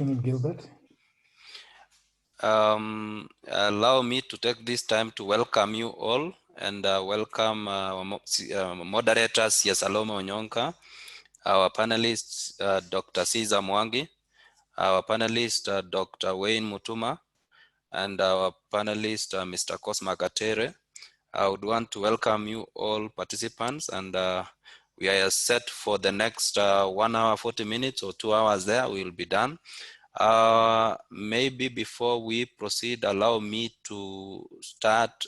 Gilbert. Allow me to take this time to welcome you all and welcome moderators, yes, Salome Onyonka, our panelists, Dr. Caesar Mwangi, our panelist, Dr. Wyne Mutuma, and our panelist, Mr. Cosma Gatere. I would want to welcome you all participants, and we are set for the next 1 hour, 40 minutes or 2 hours there, we will be done. Maybe before we proceed, allow me to start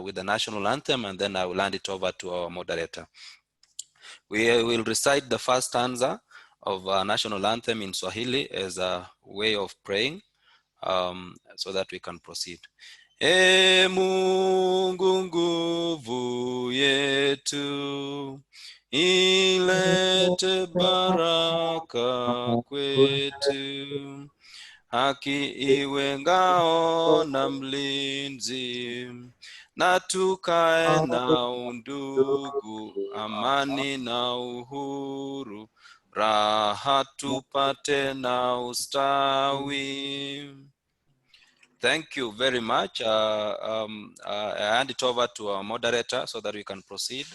with the national anthem, and then I will hand it over to our moderator. We will recite the first stanza of our national anthem in Swahili as a way of praying, so that we can proceed. E Mungu nguvu yetu, ilete baraka kwetu, haki iwe ngao na mlinzi, na tukae na undugu, amani na uhuru, raha tupate na ustawi. Thank you very much. I hand it over to our moderator so that we can proceed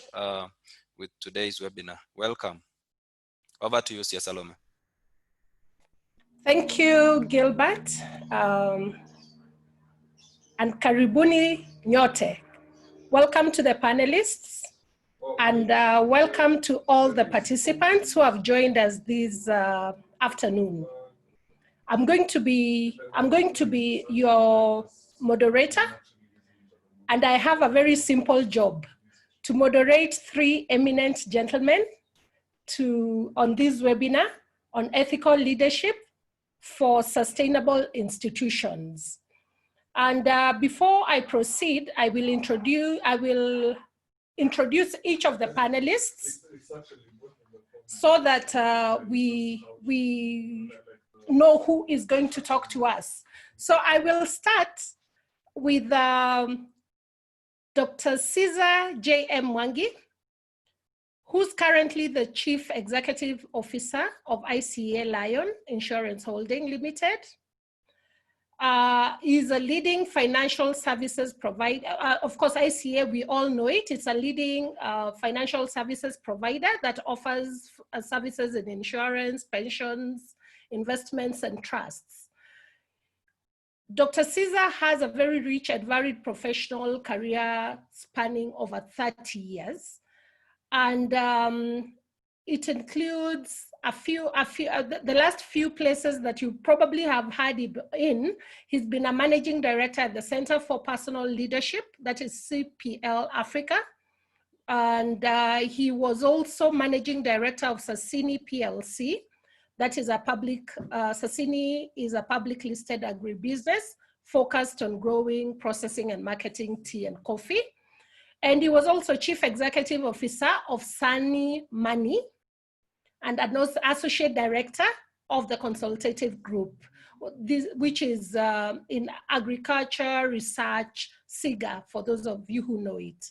with today's webinar. Welcome. Over to you, Sia Salome. Thank you, Gilbert. And karibuni nyote. Welcome to the panelists, and welcome to all the participants who have joined us this afternoon. I'm going to be your moderator, and I have a very simple job: to moderate 3 eminent gentlemen on this webinar on ethical leadership for sustainable institutions. And before I proceed, I will introduce each of the panelists so that we know who is going to talk to us. So I will start with Dr. Caesar J.M. Mwangi, who's currently the Chief Executive Officer of ICEA Lion Insurance Holding Limited. Is a leading financial services provider. Of course, ICEA, we all know it. It's a leading financial services provider that offers services in insurance, pensions, investments, and trusts. Dr. Caesar has a very rich and varied professional career spanning over 30 years. And it includes the last few places that you probably have had him in. He's been a managing director at the Center for Personal Leadership, that is CPL Africa. And he was also managing director of Sasini PLC. That is Sasini is a public listed agribusiness focused on growing, processing, and marketing tea and coffee. And he was also chief executive officer of Sani Money, and an associate director of the consultative group, which is in agriculture, research, SIGA, for those of you who know it.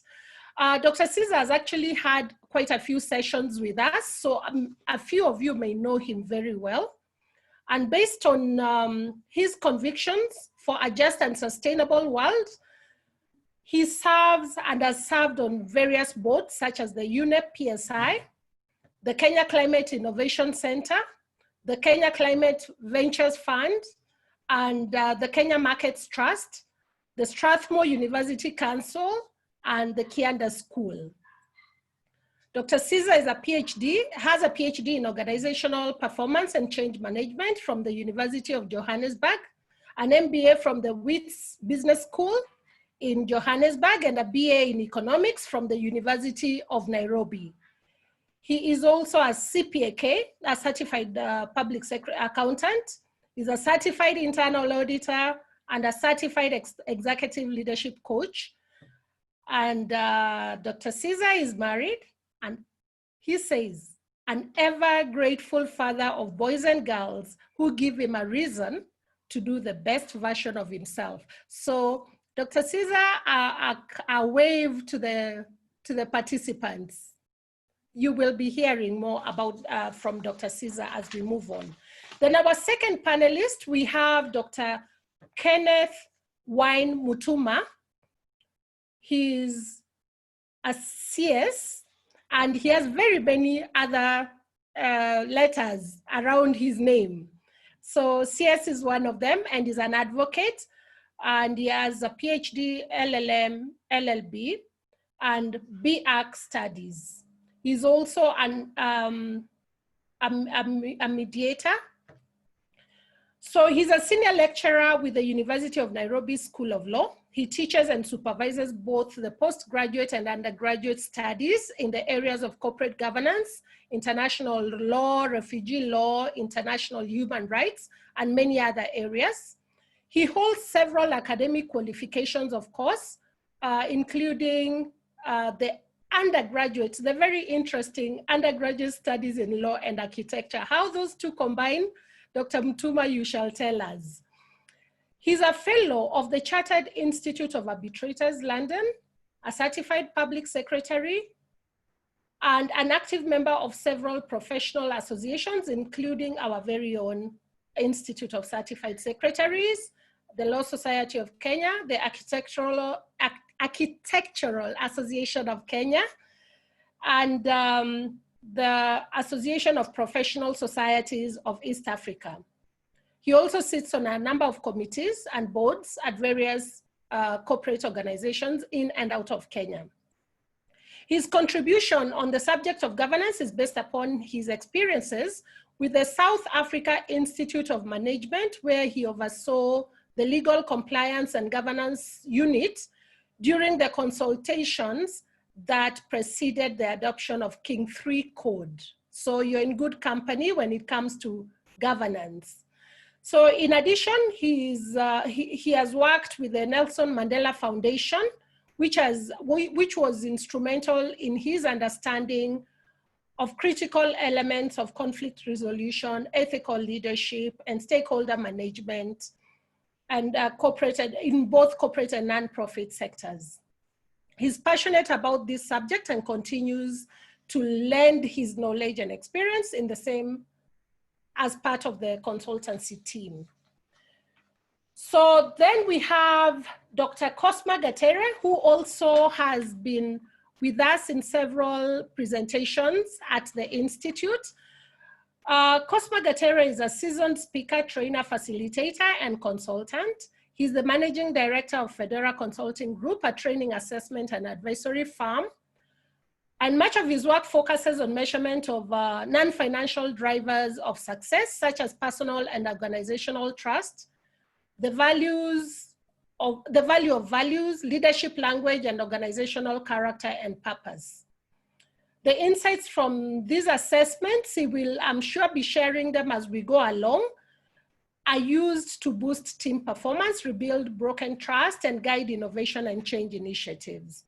Dr. Caesar has actually had quite a few sessions with us, so a few of you may know him very well. And based on his convictions for a just and sustainable world, he serves and has served on various boards, such as the UNEP PSI, the Kenya Climate Innovation Center, the Kenya Climate Ventures Fund, and the Kenya Markets Trust, the Strathmore University Council, and the Kianda School. Dr. Caesar has a PhD in organizational performance and change management from the University of Johannesburg, an MBA from the Wits Business School in Johannesburg, and a BA in economics from the University of Nairobi. He is also a CPAK, a certified public accountant. He's a certified internal auditor and a certified executive leadership coach. And Dr. Caesar is married, and he says, an ever grateful father of boys and girls who give him a reason to do the best version of himself. So Dr. Caesar, a wave to the participants. You will be hearing more about from Dr. Caesar as we move on. Then our second panelist, we have Dr. Kenneth Wyne Mutuma. He's a CS, and he has very many other letters around his name. So CS is one of them, and he's an advocate, and he has a PhD, LLM, LLB, and BArch studies. He's also a mediator. So he's a senior lecturer with the University of Nairobi School of Law. He teaches and supervises both the postgraduate and undergraduate studies in the areas of corporate governance, international law, refugee law, international human rights, and many other areas. He holds several academic qualifications, of course, including the undergraduate, the very interesting undergraduate studies in law and architecture. How those two combine, Dr. Mutuma, you shall tell us. He's a fellow of the Chartered Institute of Arbitrators, London, a certified public secretary, and an active member of several professional associations, including our very own Institute of Certified Secretaries, the Law Society of Kenya, the Architectural Association of Kenya, and the Association of Professional Societies of East Africa. He also sits on a number of committees and boards at various corporate organizations in and out of Kenya. His contribution on the subject of governance is based upon his experiences with the South Africa Institute of Management, where he oversaw the legal compliance and governance unit during the consultations that preceded the adoption of King III Code. So you're in good company when it comes to governance. So in addition, he has worked with the Nelson Mandela Foundation, which was instrumental in his understanding of critical elements of conflict resolution, ethical leadership, and stakeholder management, and in both corporate and non-profit sectors. He's passionate about this subject and continues to lend his knowledge and experience in the same as part of the consultancy team. So then we have Dr. Cosma Gatere, who also has been with us in several presentations at the Institute. Cosma Gatere is a seasoned speaker, trainer, facilitator, and consultant. He's the managing director of Fedora Consulting Group, a training assessment and advisory firm. And much of his work focuses on measurement of non-financial drivers of success, such as personal and organizational trust, the value of values, leadership language, and organizational character and purpose. The insights from these assessments, he will, I'm sure, be sharing them as we go along, are used to boost team performance, rebuild broken trust, and guide innovation and change initiatives.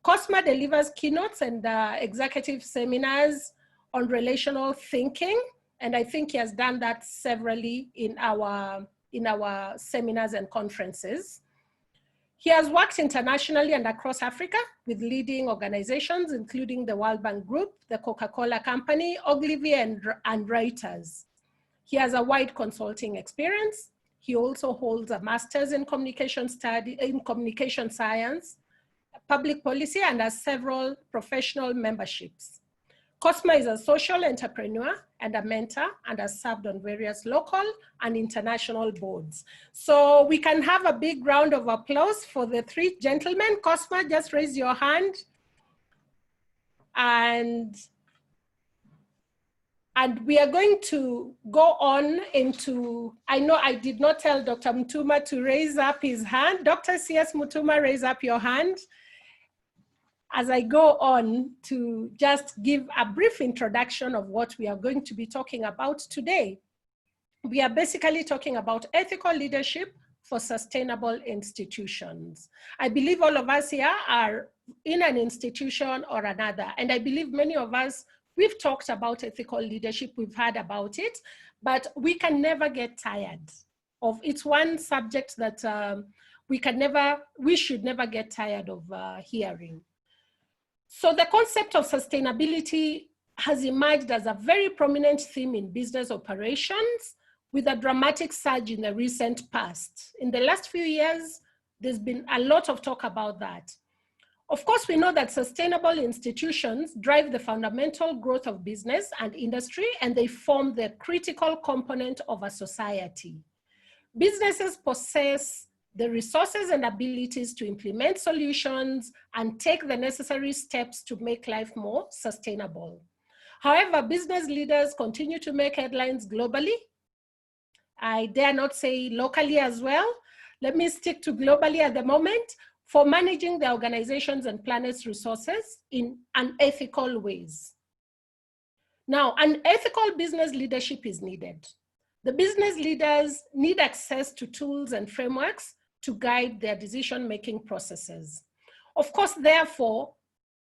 Cosma delivers keynotes and executive seminars on relational thinking, and I think he has done that severally in our seminars and conferences. He has worked internationally and across Africa with leading organizations, including the World Bank Group, the Coca-Cola Company, Ogilvy, and Reuters. He has a wide consulting experience. He also holds a master's in communication science, public policy, and has several professional memberships. Cosma is a social entrepreneur and a mentor and has served on various local and international boards. So we can have a big round of applause for the three gentlemen. Cosma, just raise your hand. And we are going to go on into, I know I did not tell Dr. Mutuma to raise up his hand. Dr. C.S. Mutuma, raise up your hand. As I go on to just give a brief introduction of what we are going to be talking about today. We are basically talking about ethical leadership for sustainable institutions. I believe all of us here are in an institution or another, and I believe many of us, we've talked about ethical leadership, we've heard about it, but we can never get tired of it. It's one subject that we should never get tired of hearing. So the concept of sustainability has emerged as a very prominent theme in business operations, with a dramatic surge in the recent past. In the last few years, there's been a lot of talk about that. Of course, we know that sustainable institutions drive the fundamental growth of business and industry, and they form the critical component of a society. Businesses possess the resources and abilities to implement solutions and take the necessary steps to make life more sustainable. However, business leaders continue to make headlines globally. I dare not say locally as well. Let me stick to globally at the moment, for managing the organizations and planet's resources in unethical ways. Now, unethical business leadership is needed. The business leaders need access to tools and frameworks to guide their decision-making processes. Of course, therefore,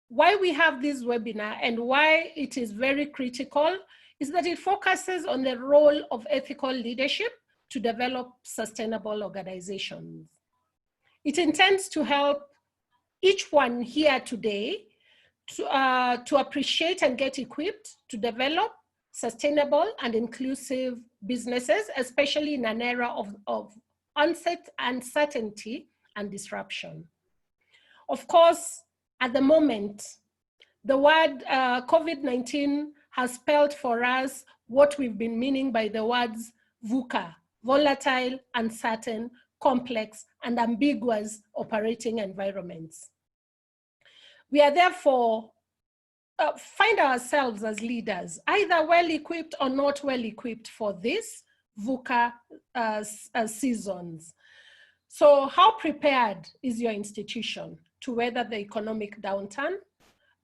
why we have this webinar and why it is very critical is that it focuses on the role of ethical leadership to develop sustainable organizations. It intends to help each one here today to appreciate and get equipped to develop sustainable and inclusive businesses, especially in an era of uncertainty and disruption. Of course, at the moment, the word COVID-19 has spelled for us what we've been meaning by the words VUCA, volatile, uncertain, complex, and ambiguous operating environments. We are therefore find ourselves as leaders, either well-equipped or not well-equipped for this VUCA seasons. So how prepared is your institution to weather the economic downturn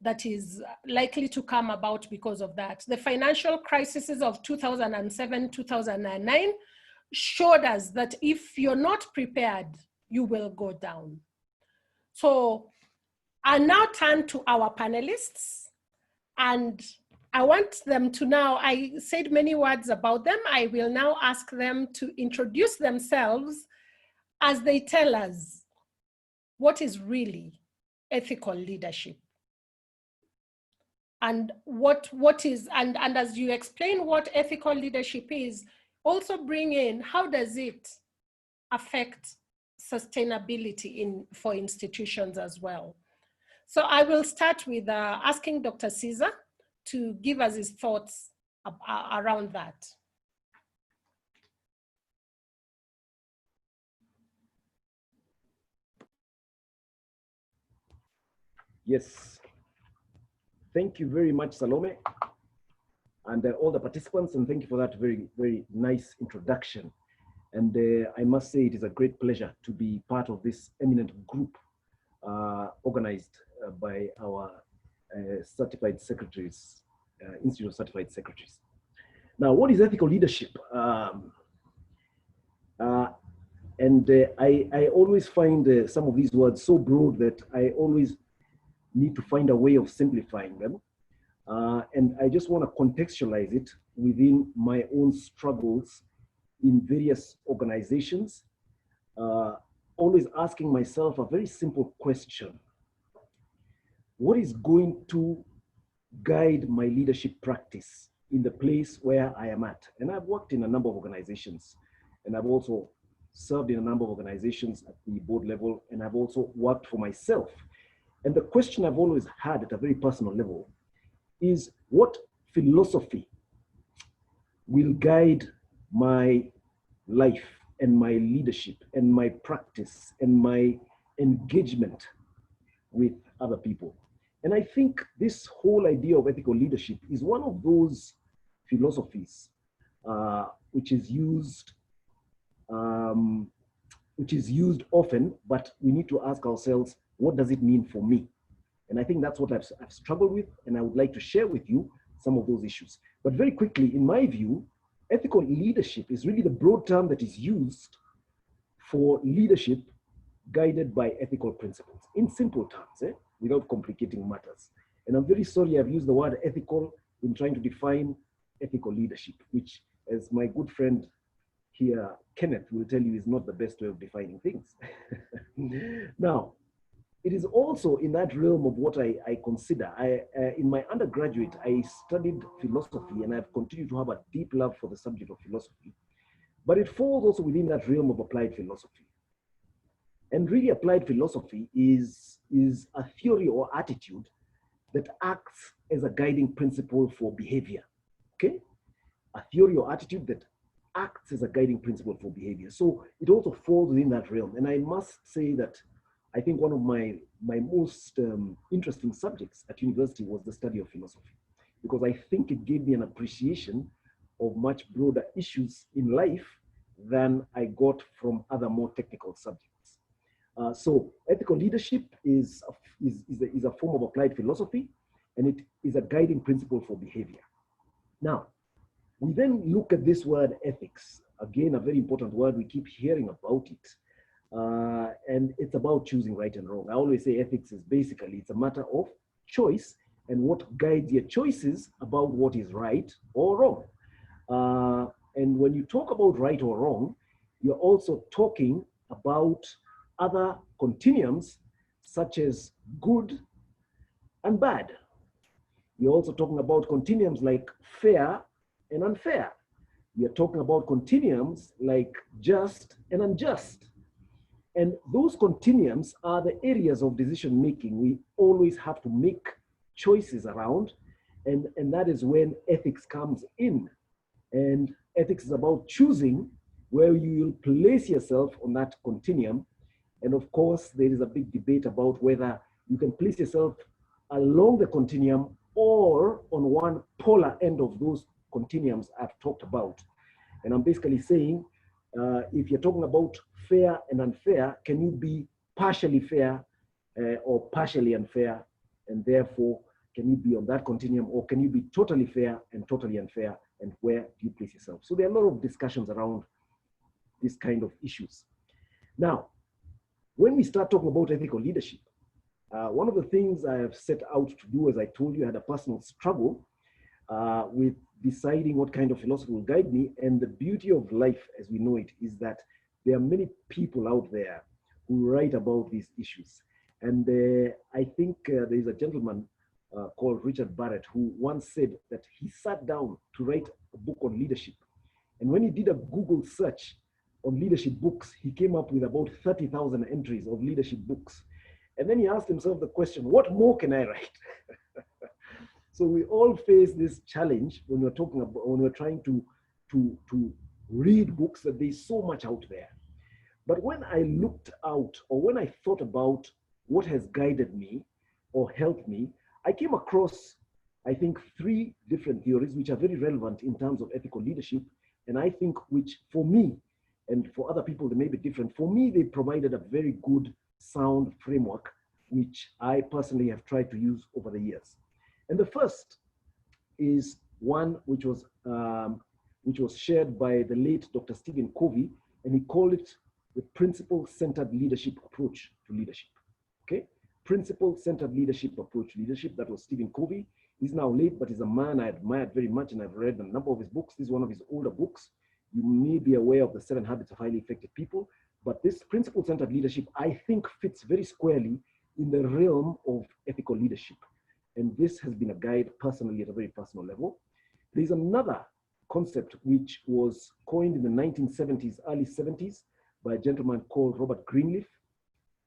that is likely to come about because of that? The financial crises of 2007, 2009 showed us that if you're not prepared, you will go down. So I now turn to our panelists, and I want them to now, I said many words about them. I will now ask them to introduce themselves as they tell us what is really ethical leadership. And and as you explain what ethical leadership is, also bring in how does it affect sustainability for institutions as well. So I will start with asking Dr. Caesar to give us his thoughts around that. Yes, thank you very much, Salome, and all the participants, and thank you for that very, very nice introduction. And I must say it is a great pleasure to be part of this eminent group organized by our certified secretaries, Institute of Certified Secretaries. Now, what is ethical leadership? I always find some of these words so broad that I always need to find a way of simplifying them. And I just want to contextualize it within my own struggles in various organizations, always asking myself a very simple question. What is going to guide my leadership practice in the place where I am at? And I've worked in a number of organizations, and I've also served in a number of organizations at the board level, and I've also worked for myself. And the question I've always had at a very personal level is, what philosophy will guide my life and my leadership and my practice and my engagement with other people? And I think this whole idea of ethical leadership is one of those philosophies which is used often, but we need to ask ourselves, what does it mean for me? And I think that's what I've struggled with, and I would like to share with you some of those issues. But very quickly, in my view, ethical leadership is really the broad term that is used for leadership guided by ethical principles, in simple terms, without complicating matters. And I'm very sorry I've used the word ethical in trying to define ethical leadership, which, as my good friend here, Kenneth, will tell you, is not the best way of defining things. Now, it is also in that realm of what I consider. In my undergraduate, I studied philosophy, and I've continued to have a deep love for the subject of philosophy. but it falls also within that realm of applied philosophy. And really applied philosophy is a theory or attitude that acts as a guiding principle for behavior, okay? A theory or attitude that acts as a guiding principle for behavior. So it also falls within that realm. And I must say that I think one of my most interesting subjects at university was the study of philosophy, because I think it gave me an appreciation of much broader issues in life than I got from other more technical subjects. So ethical leadership is a form of applied philosophy, and it is a guiding principle for behavior. Now, we then look at this word ethics. Again, a very important word, we keep hearing about it. And it's about choosing right and wrong. I always say ethics is basically, it's a matter of choice and what guides your choices about what is right or wrong. And when you talk about right or wrong, you're also talking about other continuums such as good and bad. You're also talking about continuums like fair and unfair. You're talking about continuums like just and unjust. And those continuums are the areas of decision making we always have to make choices around. And that is when ethics comes in. And ethics is about choosing where you will place yourself on that continuum. And of course, there is a big debate about whether you can place yourself along the continuum or on one polar end of those continuums I've talked about. And I'm basically saying, if you're talking about fair and unfair, can you be partially fair or partially unfair? And therefore, can you be on that continuum, or can you be totally fair and totally unfair? And where do you place yourself? So there are a lot of discussions around this kind of issues. Now, when we start talking about ethical leadership, one of the things I have set out to do, as I told you, I had a personal struggle with deciding what kind of philosophy will guide me. And the beauty of life as we know it is that there are many people out there who write about these issues. And I think there is a gentleman called Richard Barrett who once said that he sat down to write a book on leadership. And when he did a Google search on leadership books, he came up with about 30,000 entries of leadership books. And then he asked himself the question, what more can I write? So we all face this challenge when we're talking about, when we're trying to read books, that there's so much out there. But when I looked out, or when I thought about what has guided me or helped me, I came across, I think, 3 different theories which are very relevant in terms of ethical leadership. And I think which, for me, and for other people, they may be different. For me, they provided a very good, sound framework, which I personally have tried to use over the years. And the first is one which was shared by the late Dr. Stephen Covey, and he called it the principle-centered leadership approach to leadership. Okay, principle-centered leadership approach to leadership. That was Stephen Covey. He's now late, but he's a man I admired very much, and I've read a number of his books. This is one of his older books. You may be aware of the 7 Habits of Highly Effective People, but this principle-centered leadership, I think, fits very squarely in the realm of ethical leadership. And this has been a guide personally at a very personal level. There's another concept which was coined in the 1970s, early 70s, by a gentleman called Robert Greenleaf.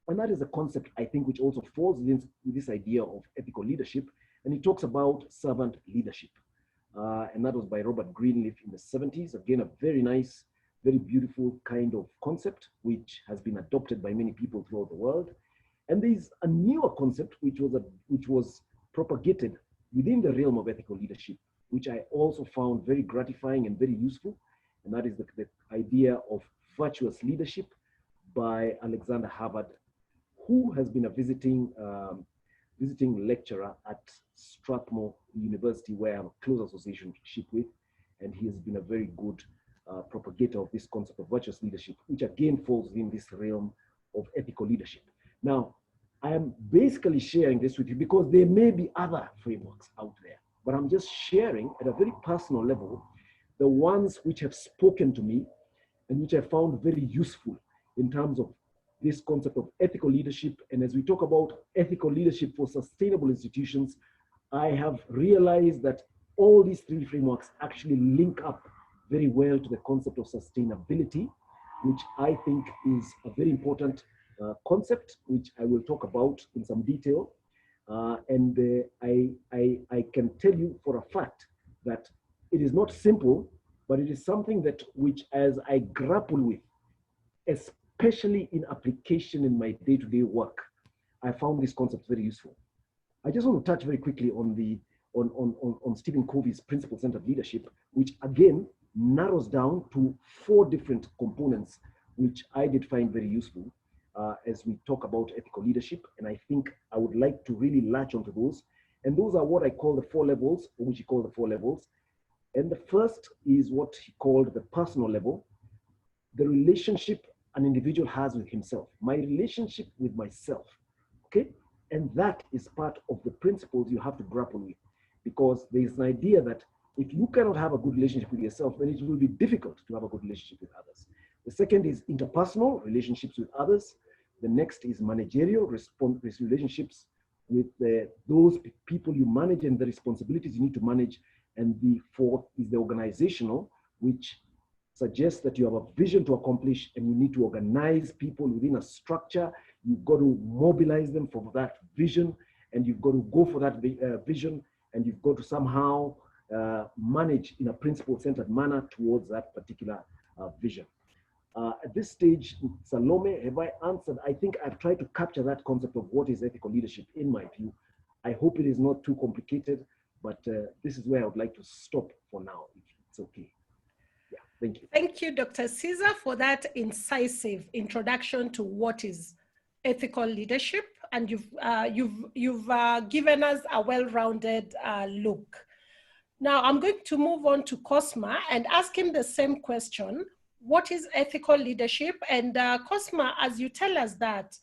And that is a concept, I think, which also falls within this idea of ethical leadership. And he talks about servant leadership. And that was by Robert Greenleaf in the 70s. Again, a very nice, very beautiful kind of concept, which has been adopted by many people throughout the world. And there's a newer concept, which was propagated within the realm of ethical leadership, which I also found very gratifying and very useful. And that is the idea of virtuous leadership by Alexander Harvard, who has been a visiting lecturer at Strathmore University, where I have a close association with, and he has been a very good propagator of this concept of virtuous leadership, which again falls in this realm of ethical leadership. Now, I am basically sharing this with you because there may be other frameworks out there, but I'm just sharing at a very personal level the ones which have spoken to me and which I found very useful in terms of this concept of ethical leadership. And as we talk about ethical leadership for sustainable institutions, I have realized that all these 3 frameworks actually link up very well to the concept of sustainability, which I think is a very important concept, which I will talk about in some detail. I can tell you for a fact that it is not simple, but it is something that which, as I grapple with, especially in application in my day-to-day work, I found this concept very useful. I just want to touch very quickly on Stephen Covey's principle-centered leadership, which again narrows down to 4 different components, which I did find very useful as we talk about ethical leadership. And I think I would like to really latch onto those. And those are what I call the 4 levels, or which he called the 4 levels. And the first is what he called the personal level, the relationship an individual has with himself, my relationship with myself, okay? And that is part of the principles you have to grapple with, because there's an idea that if you cannot have a good relationship with yourself, then it will be difficult to have a good relationship with others. The second is interpersonal relationships with others. The next is managerial relationships with those people you manage and the responsibilities you need to manage. And the 4th is the organizational, which suggests that you have a vision to accomplish and you need to organize people within a structure. You've got to mobilize them for that vision, and you've got to go for that vision, and you've got to somehow manage in a principle-centered manner towards that particular vision. At this stage, Salome, have I answered? I think I've tried to capture that concept of what is ethical leadership in my view. I hope it is not too complicated, but this is where I would like to stop for now, if it's okay. Yeah, thank you. Thank you, Dr. Caesar, for that incisive introduction to what is ethical leadership, and you've given us a well-rounded look. Now I'm going to move on to Cosma and ask him the same question. What is ethical leadership? And Cosma, as you tell us that,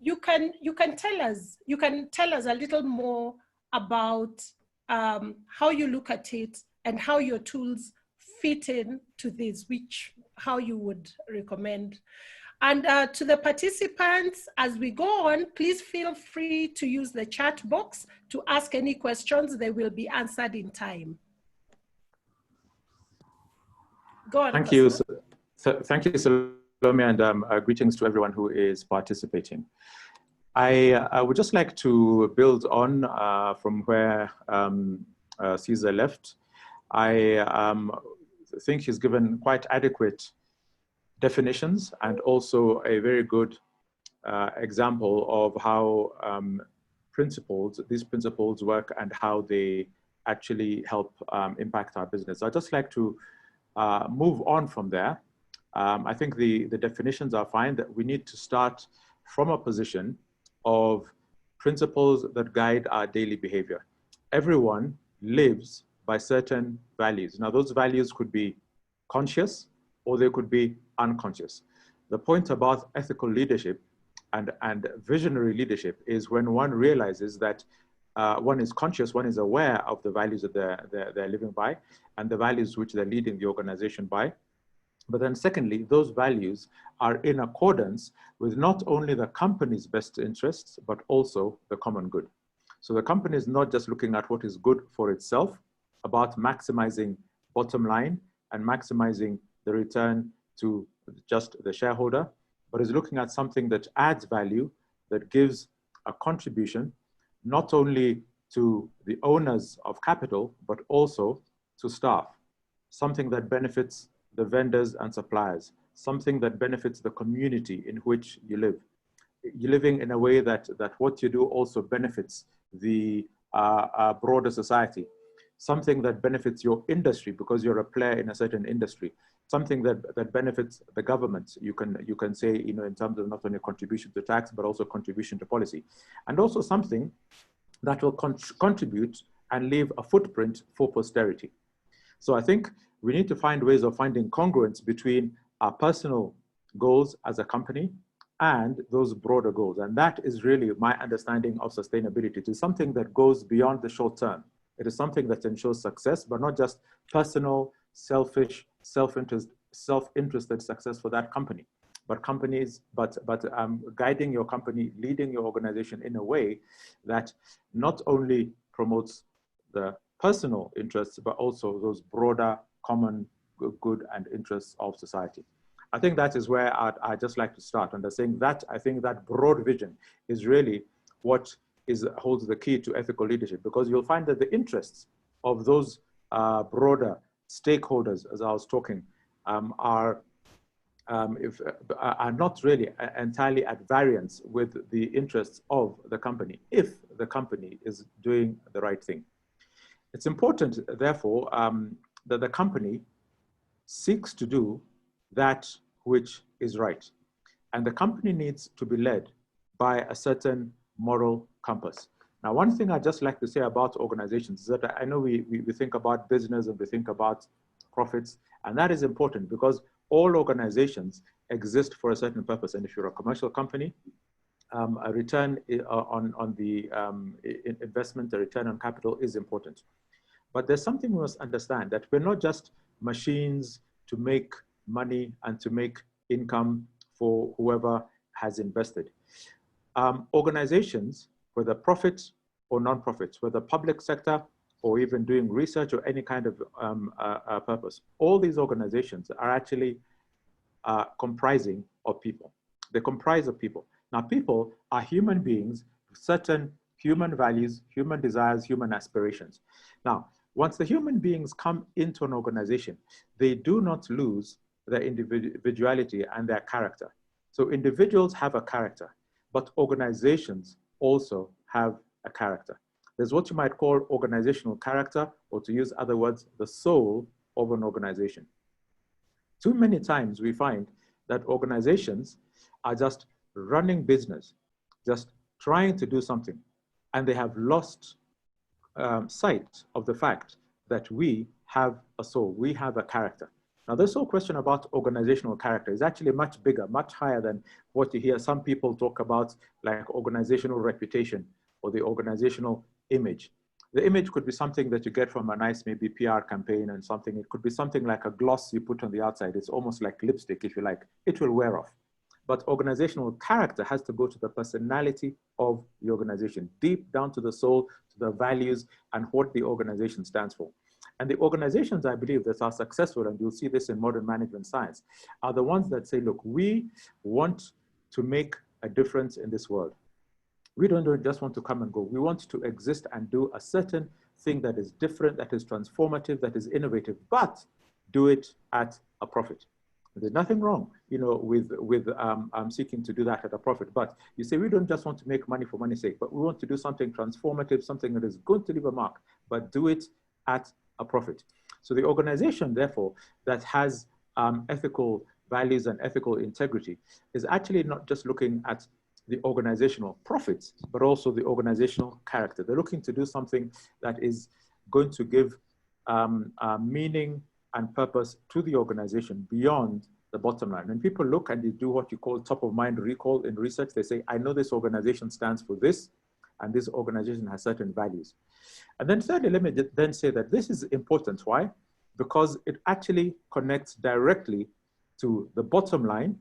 you can tell us a little more about how you look at it and how your tools fit in to this, how you would recommend. And to the participants, as we go on, please feel free to use the chat box to ask any questions. They will be answered in time. Go on. Thank you. Thank you, Salome, and greetings to everyone who is participating. I would just like to build on from where Caesar left. I think he's given quite adequate definitions and also a very good example of how these principles work and how they actually help impact our business. I'd just like to move on from there. I think the definitions are fine, that we need to start from a position of principles that guide our daily behavior. Everyone lives by certain values. Now, those values could be conscious or they could be unconscious. The point about ethical leadership and visionary leadership is when one realizes that one is conscious, one is aware of the values that they're living by and the values which they're leading the organization by. But then secondly, those values are in accordance with not only the company's best interests, but also the common good. So the company is not just looking at what is good for itself, about maximizing bottom line and maximizing the return to just the shareholder, but is looking at something that adds value, that gives a contribution, not only to the owners of capital, but also to staff, something that benefits the vendors and suppliers, something that benefits the community in which you live. You're living in a way that what you do also benefits the broader society, something that benefits your industry because you're a player in a certain industry, something that benefits the government. You can say, you know, in terms of not only contribution to tax, but also contribution to policy, and also something that will contribute and leave a footprint for posterity. So I think we need to find ways of finding congruence between our personal goals as a company and those broader goals. And that is really my understanding of sustainability. It is something that goes beyond the short term. It is something that ensures success, but not just personal, selfish, self-interested success for that company, but guiding your company, leading your organization in a way that not only promotes the personal interests, but also those broader common good and interests of society. I think that is where I'd just like to start, and saying that I think that broad vision is really what holds the key to ethical leadership, because you'll find that the interests of those broader stakeholders, as I was talking, are not really entirely at variance with the interests of the company, if the company is doing the right thing. It's important, therefore, that the company seeks to do that which is right. And the company needs to be led by a certain moral compass. Now, one thing I'd just like to say about organizations is that I know we think about business and we think about profits, and that is important because all organizations exist for a certain purpose. And if you're a commercial company, a return on the investment, a return on capital is important. But there's something we must understand, that we're not just machines to make money and to make income for whoever has invested. Organizations, whether profit or non-profit, whether public sector or even doing research or any kind of purpose, all these organizations are actually comprising of people. They comprise of people. Now, people are human beings with certain human values, human desires, human aspirations. Now, once the human beings come into an organization, they do not lose their individuality and their character. So individuals have a character, but organizations also have a character. There's what you might call organizational character, or to use other words, the soul of an organization. Too many times we find that organizations are just running business, just trying to do something, and they have lost sight of the fact that we have a soul, we have a character. Now, this whole question about organizational character is actually much bigger, much higher than what you hear some people talk about, like organizational reputation or the organizational image. The image could be something that you get from a nice, maybe PR campaign and something. It could be something like a gloss you put on the outside. It's almost like lipstick, if you like. It will wear off. But organizational character has to go to the personality of the organization, deep down to the soul, to the values, and what the organization stands for. And the organizations, I believe, that are successful, and you'll see this in modern management science, are the ones that say, look, we want to make a difference in this world. We don't just want to come and go. We want to exist and do a certain thing that is different, that is transformative, that is innovative, but do it at a profit. There's nothing wrong, you know, with seeking to do that at a profit. But you say, we don't just want to make money for money's sake, but we want to do something transformative, something that is going to leave a mark, but do it at a profit. So the organization, therefore, that has ethical values and ethical integrity is actually not just looking at the organizational profits, but also the organizational character. They're looking to do something that is going to give meaning and purpose to the organization beyond the bottom line. When people look and they do what you call top of mind recall in research, they say, I know this organization stands for this, and this organization has certain values. And then thirdly, let me then say that this is important. Why? Because it actually connects directly to the bottom line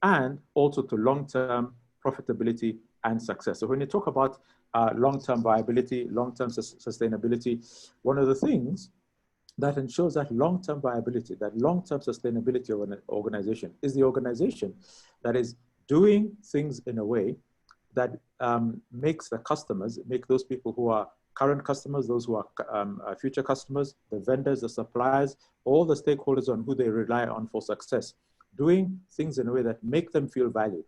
and also to long-term profitability and success. So when you talk about long-term viability, long-term sustainability, one of the things that ensures that long-term viability, that long-term sustainability of an organization is the organization that is doing things in a way that makes the customers, make those people who are current customers, those who are future customers, the vendors, the suppliers, all the stakeholders on who they rely on for success, doing things in a way that make them feel valued,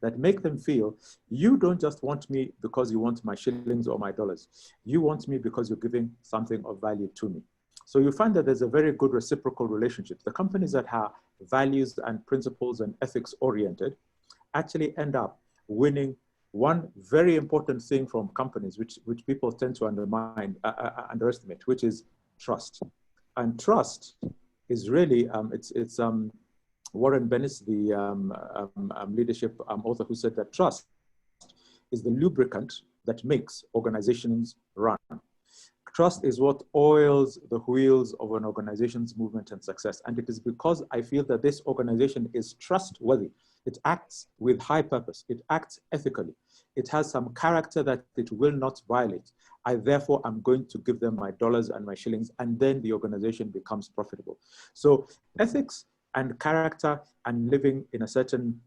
that make them feel, you don't just want me because you want my shillings or my dollars. You want me because you're giving something of value to me. So you find that there's a very good reciprocal relationship. The companies that are values and principles and ethics oriented actually end up winning one very important thing from companies, which people tend to underestimate, which is trust. And trust is really, it's Warren Bennis, the leadership author, who said that trust is the lubricant that makes organizations run. Trust is what oils the wheels of an organization's movement and success. And it is because I feel that this organization is trustworthy It acts with high purpose. It acts ethically. It has some character that it will not violate. I therefore am going to give them my dollars and my shillings, and then the organization becomes profitable. So ethics and character and living in a certain,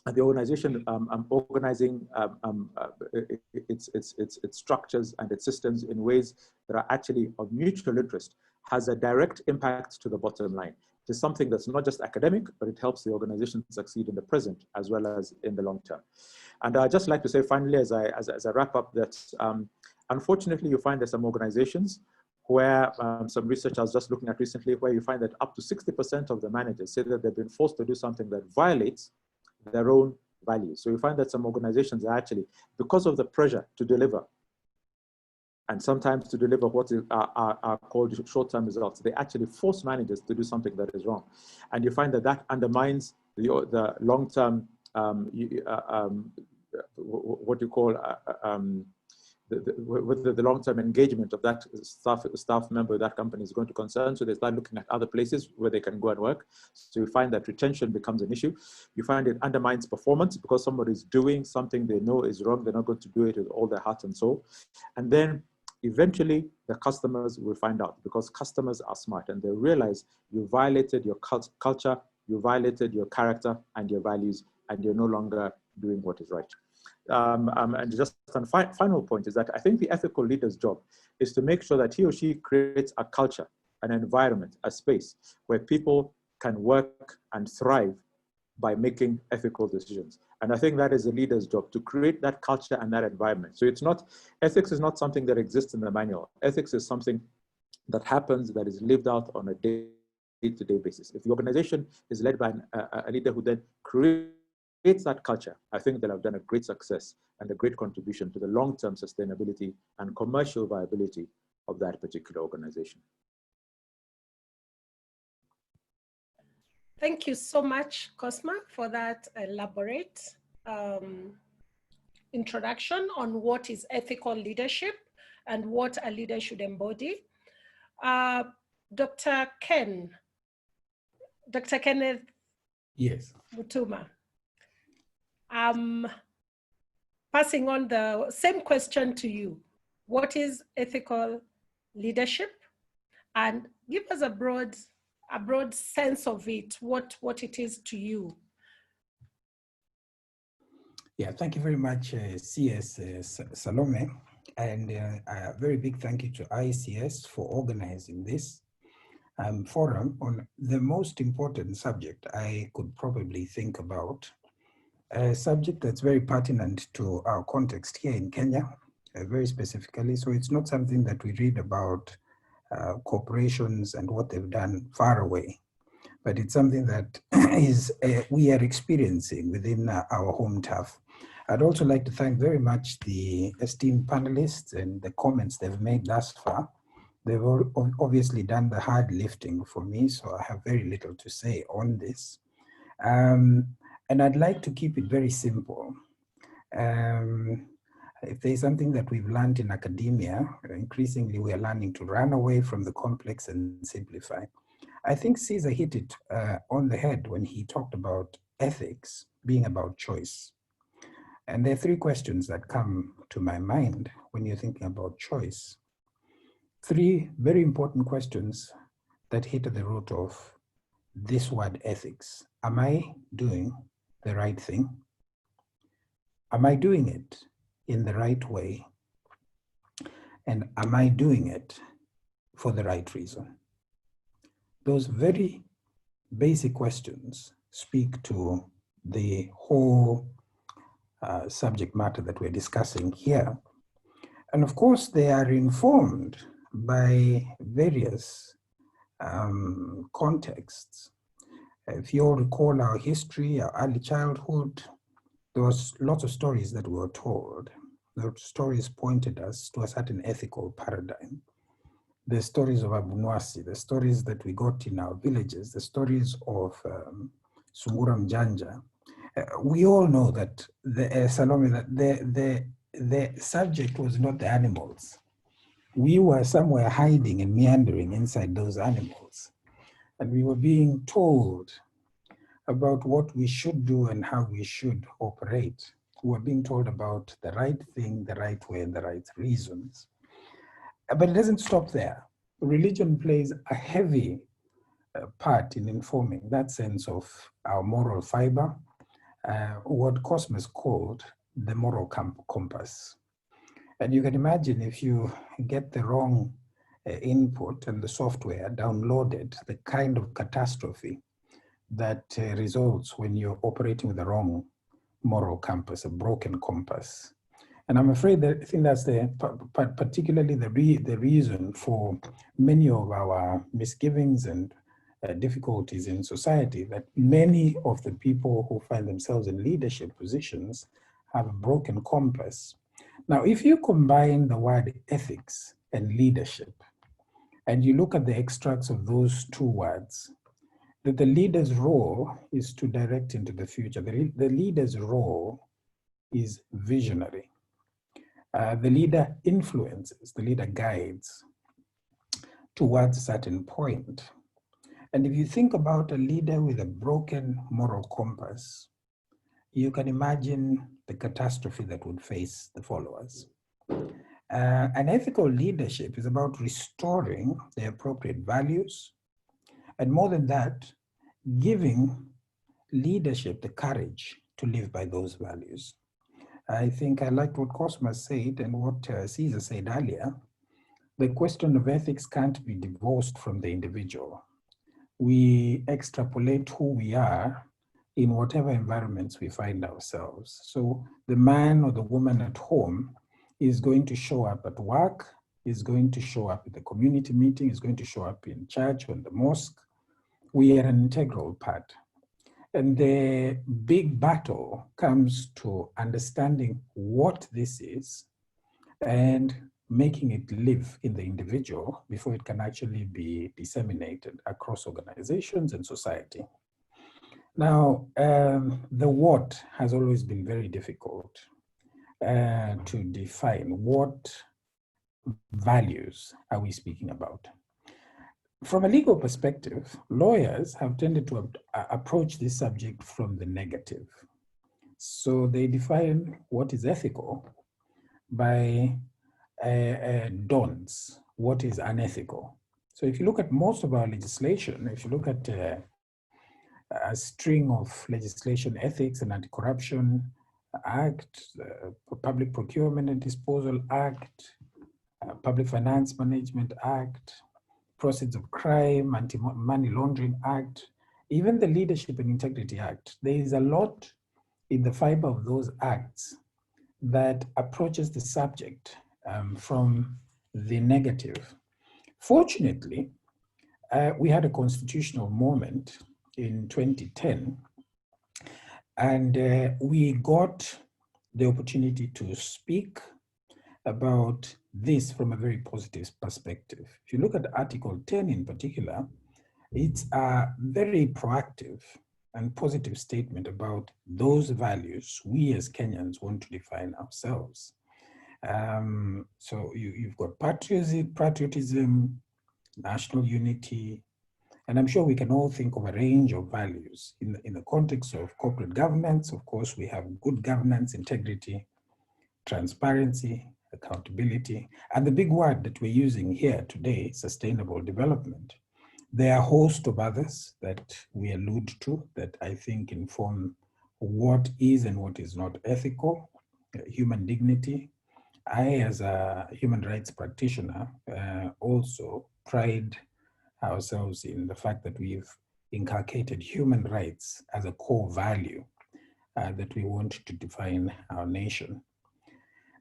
the organization organizing its structures and its systems in ways that are actually of mutual interest has a direct impact to the bottom line. It is something that's not just academic, but it helps the organization succeed in the present as well as in the long term. And I'd just like to say finally, as I wrap up, that unfortunately you find that some organizations where some research I was just looking at recently, where you find that up to 60% of the managers say that they've been forced to do something that violates their own values. So you find that some organizations are actually, because of the pressure to deliver, and sometimes to deliver what are called short-term results, they actually force managers to do something that is wrong. And you find that that undermines the long-term, what you call, the long-term engagement of that staff member of that company is going to concern. So they start looking at other places where they can go and work. So you find that retention becomes an issue. You find it undermines performance because somebody is doing something they know is wrong. They're not going to do it with all their heart and soul. And then eventually the customers will find out, because customers are smart and they realize you violated your culture, you violated your character and your values, and you're no longer doing what is right. And just a final point is that I think the ethical leader's job is to make sure that he or she creates a culture, an environment, a space where people can work and thrive by making ethical decisions. And I think that is a leader's job, to create that culture and that environment. So it's not, ethics is not something that exists in the manual. Ethics is something that happens, that is lived out on a day-to-day basis. If the organization is led by a leader who then creates that culture, I think they'll have done a great success and a great contribution to the long-term sustainability and commercial viability of that particular organization. Thank you so much, Cosma, for that elaborate introduction on what is ethical leadership and what a leader should embody. Dr. Kenneth. Yes. Mutuma. Passing on the same question to you. What is ethical leadership? And give us a broad sense of it, what it is to you. Yeah, thank you very much, CS Salome. And a very big thank you to ICS for organizing this forum on the most important subject I could probably think about. A subject that's very pertinent to our context here in Kenya, very specifically. So it's not something that we read about corporations and what they've done far away, but it's something that we are experiencing within our home turf. I'd also like to thank very much the esteemed panelists and the comments they've made thus far. They've obviously done the hard lifting for me, so I have very little to say on this. And I'd like to keep it very simple. If there's something that we've learned in academia, increasingly we are learning to run away from the complex and simplify. I think Caesar hit it on the head when he talked about ethics being about choice. And there are three questions that come to my mind when you're thinking about choice. Three very important questions that hit at the root of this word ethics. Am I doing the right thing? Am I doing it in the right way? And am I doing it for the right reason? Those very basic questions speak to the whole subject matter that we're discussing here. And of course, they are informed by various contexts. If you all recall our history, our early childhood, there was lots of stories that we were told. The stories pointed us to a certain ethical paradigm. The stories of Abunwasi, the stories that we got in our villages, the stories of Sungura Mjanja. We all know that Salome, that the subject was not the animals. We were somewhere hiding and meandering inside those animals. And we were being told about what we should do and how we should operate. We're being told about the right thing, the right way, and the right reasons. But it doesn't stop there. Religion plays a heavy part in informing that sense of our moral fiber, what Cosma called the moral compass. And you can imagine if you get the wrong input and the software downloaded, the kind of catastrophe that results when you're operating with the wrong moral compass, a broken compass. And I'm afraid that I think that's particularly the reason for many of our misgivings and difficulties in society, that many of the people who find themselves in leadership positions have a broken compass. Now, if you combine the word ethics and leadership, and you look at the extracts of those two words, that the leader's role is to direct into the future. The leader's role is visionary. The leader influences, the leader guides towards a certain point. And if you think about a leader with a broken moral compass, you can imagine the catastrophe that would face the followers. An ethical leadership is about restoring the appropriate values, and more than that, giving leadership the courage to live by those values. I think I liked what Cosma said and what Caesar said earlier. The question of ethics can't be divorced from the individual. We extrapolate who we are in whatever environments we find ourselves. So the man or the woman at home is going to show up at work, is going to show up at the community meeting, is going to show up in church or in the mosque. We are an integral part. And the big battle comes to understanding what this is and making it live in the individual before it can actually be disseminated across organizations and society. Now, the what has always been very difficult to define. What values are we speaking about? From a legal perspective, lawyers have tended to approach this subject from the negative. So they define what is ethical by don'ts, what is unethical. So if you look at most of our legislation, if you look at a string of legislation, Ethics and Anti-Corruption Act, Public Procurement and Disposal Act, Public Finance Management Act, Proceeds of Crime, Anti-Money Laundering Act, even the Leadership and Integrity Act, there is a lot in the fiber of those acts that approaches the subject from the negative. Fortunately, we had a constitutional moment in 2010, and we got the opportunity to speak about this from a very positive perspective. If you look at Article 10 in particular, it's a very proactive and positive statement about those values we as Kenyans want to define ourselves. So you've got patriotism, national unity, and I'm sure we can all think of a range of values. In the context of corporate governance, of course, we have good governance, integrity, transparency, accountability, and the big word that we're using here today, sustainable development. There are a host of others that we allude to that I think inform what is and what is not ethical, human dignity. I, as a human rights practitioner, also pride ourselves in the fact that we've inculcated human rights as a core value that we want to define our nation.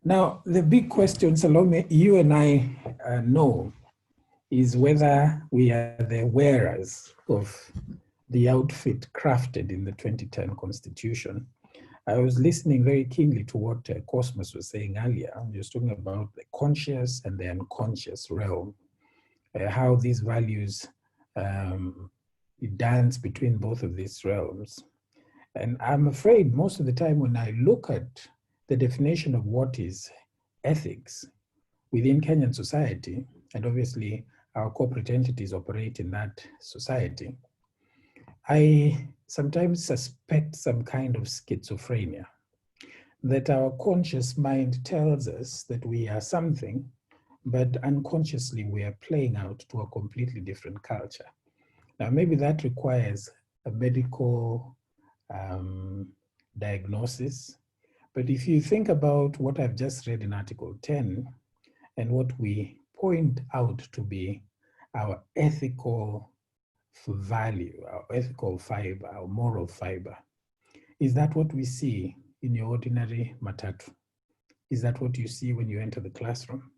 Now, the big question, Salome, you and I know, is whether we are the wearers of the outfit crafted in the 2010 Constitution. I was listening very keenly to what Cosma was saying earlier. He was talking about the conscious and the unconscious realm, how these values dance between both of these realms. And I'm afraid most of the time when I look at the definition of what is ethics within Kenyan society, and obviously our corporate entities operate in that society, I sometimes suspect some kind of schizophrenia, that our conscious mind tells us that we are something, but unconsciously we are playing out to a completely different culture. Now, maybe that requires a medical diagnosis, but if you think about what I've just read in Article 10 and what we point out to be our ethical value, our ethical fiber, our moral fiber, is that what we see in your ordinary matatu? Is that what you see when you enter the classroom?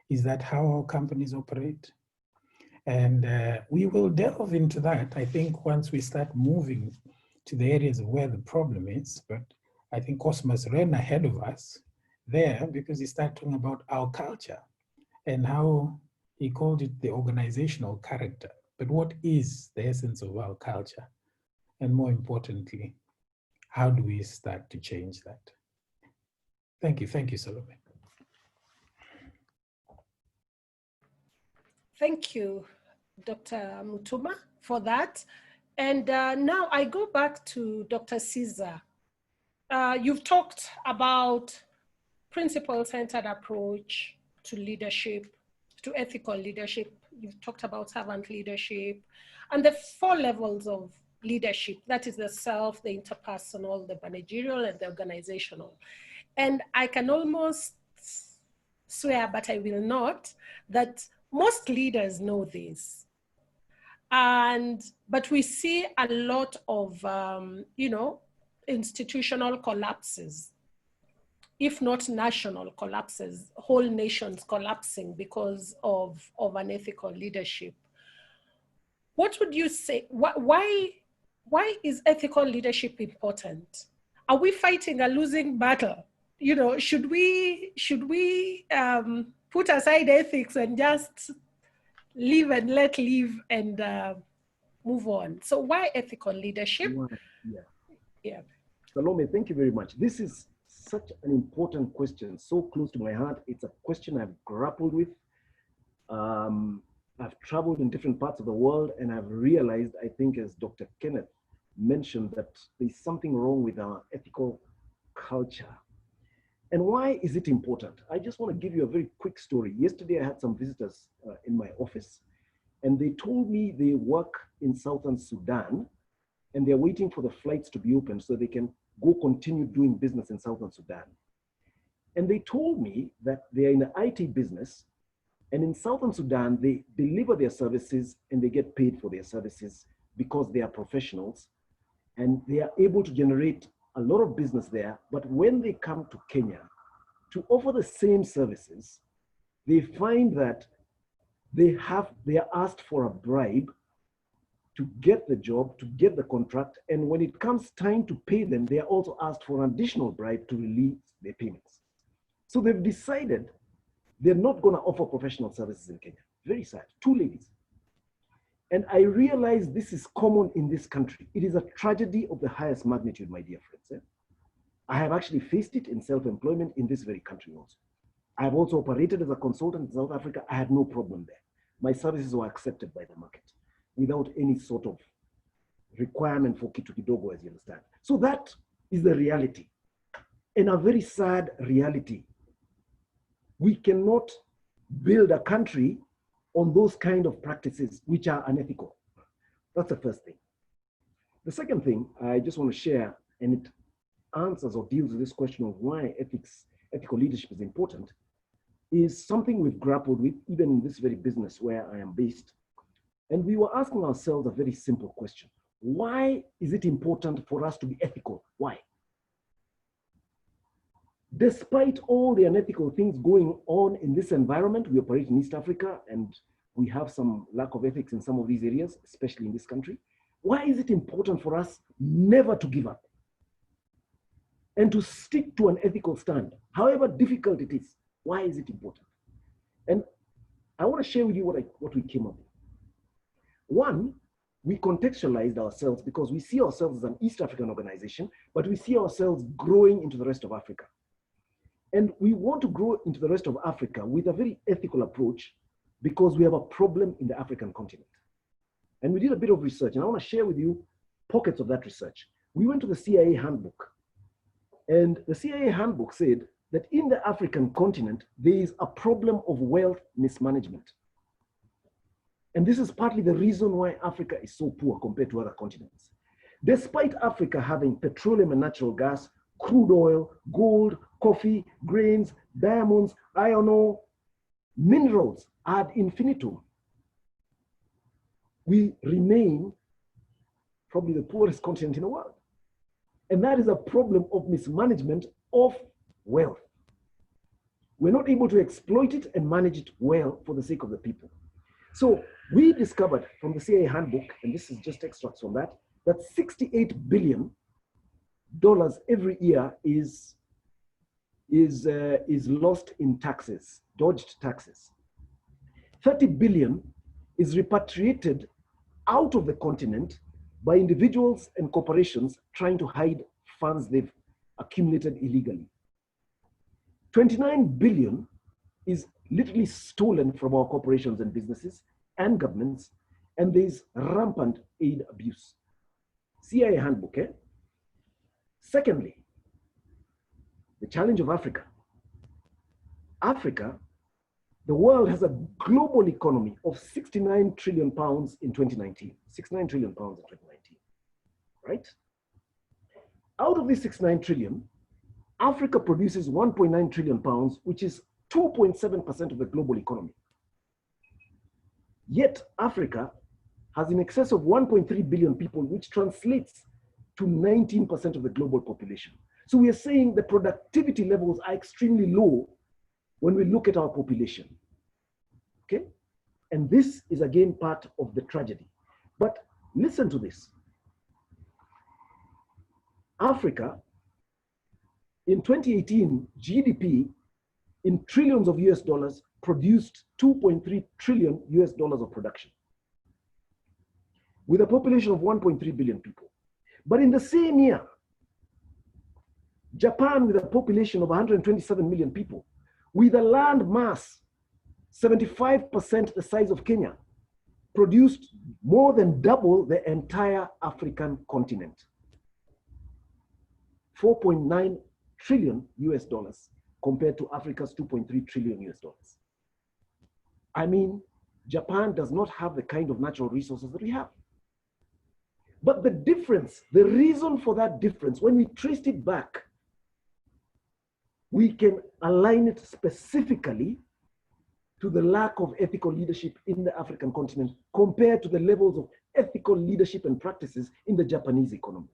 Is that how our companies operate? And we will delve into that, I think, once we start moving to the areas of where the problem is. But I think Cosmas ran ahead of us there because he started talking about our culture and how he called it the organizational character. But what is the essence of our culture? And more importantly, how do we start to change that? Thank you, Salome. Thank you, Dr. Mutuma, for that. And now I go back to Dr. Caesar. You've talked about principle-centered approach to leadership, to ethical leadership. You've talked about servant leadership and the 4 levels of leadership. That is the self, the interpersonal, the managerial, and the organizational. And I can almost swear, but I will not, that most leaders know this. But we see a lot of, institutional collapses, if not national collapses, whole nations collapsing because of unethical leadership. What would you say, why is ethical leadership important? Are we fighting a losing battle? Should we put aside ethics and just live and let live and move on? So why ethical leadership? Yeah. Salome, thank you very much. This is such an important question, so close to my heart. It's a question I've grappled with. I've traveled in different parts of the world, and I've realized, I think, as Dr. Kenneth mentioned, that there's something wrong with our ethical culture. And why is it important? I just want to give you a very quick story. Yesterday, I had some visitors in my office, and they told me they work in Southern Sudan, and they're waiting for the flights to be open so they can go continue doing business in Southern Sudan. And they told me that they're in the IT business, and in Southern Sudan, they deliver their services and they get paid for their services because they are professionals, and they are able to generate a lot of business there. But when they come to Kenya to offer the same services, they find that they are asked for a bribe to get the job, to get the contract. And when it comes time to pay them, they are also asked for an additional bribe to release their payments. So they've decided they're not going to offer professional services in Kenya. Very sad. 2 ladies. And I realize this is common in this country. It is a tragedy of the highest magnitude, my dear friends. I have actually faced it in self-employment in this very country also. I have also operated as a consultant in South Africa. I had no problem there. My services were accepted by the market without any sort of requirement for kitu kidogo, as you understand. So that is the reality, and a very sad reality. We cannot build a country on those kind of practices which are unethical. That's the first thing. The second thing I just want to share, and it answers or deals with this question of why ethical leadership is important, is something we've grappled with even in this very business where I am based. And we were asking ourselves a very simple question. Why is it important for us to be ethical? Why? Despite all the unethical things going on in this environment, we operate in East Africa, and we have some lack of ethics in some of these areas, especially in this country. Why is it important for us never to give up and to stick to an ethical stand, however difficult it is? Why is it important? And I want to share with you what we came up with. One, we contextualized ourselves because we see ourselves as an East African organization, but we see ourselves growing into the rest of Africa. And we want to grow into the rest of Africa with a very ethical approach because we have a problem in the African continent. And we did a bit of research, and I want to share with you pockets of that research. We went to the CIA handbook, and the CIA handbook said that in the African continent, there is a problem of wealth mismanagement. And this is partly the reason why Africa is so poor compared to other continents. Despite Africa having petroleum and natural gas, crude oil, gold, coffee, grains, diamonds, iron ore, minerals ad infinitum, we remain probably the poorest continent in the world. And that is a problem of mismanagement of wealth. We're not able to exploit it and manage it well for the sake of the people. So we discovered from the CIA handbook, and this is just extracts from that, that $68 billion every year is lost in taxes, dodged taxes. 30 billion is repatriated out of the continent by individuals and corporations trying to hide funds they've accumulated illegally. 29 billion is literally stolen from our corporations and businesses and governments, and there's rampant aid abuse. CIA handbook, eh? Secondly, the challenge of Africa. Africa, the world has a global economy of 69 trillion pounds in 2019. 69 trillion pounds in 2019, right? Out of this 69 trillion, Africa produces 1.9 trillion pounds, which is 2.7% of the global economy. Yet Africa has in excess of 1.3 billion people, which translates to 19% of the global population. So we are saying the productivity levels are extremely low when we look at our population, okay? And this is again part of the tragedy. But listen to this. Africa, in 2018, GDP in trillions of US dollars produced 2.3 trillion US dollars of production with a population of 1.3 billion people. But in the same year, Japan, with a population of 127 million people, with a land mass 75% the size of Kenya, produced more than double the entire African continent. 4.9 trillion US dollars compared to Africa's 2.3 trillion US dollars. I mean, Japan does not have the kind of natural resources that we have. But the difference, the reason for that difference, when we traced it back, we can align it specifically to the lack of ethical leadership in the African continent compared to the levels of ethical leadership and practices in the Japanese economy.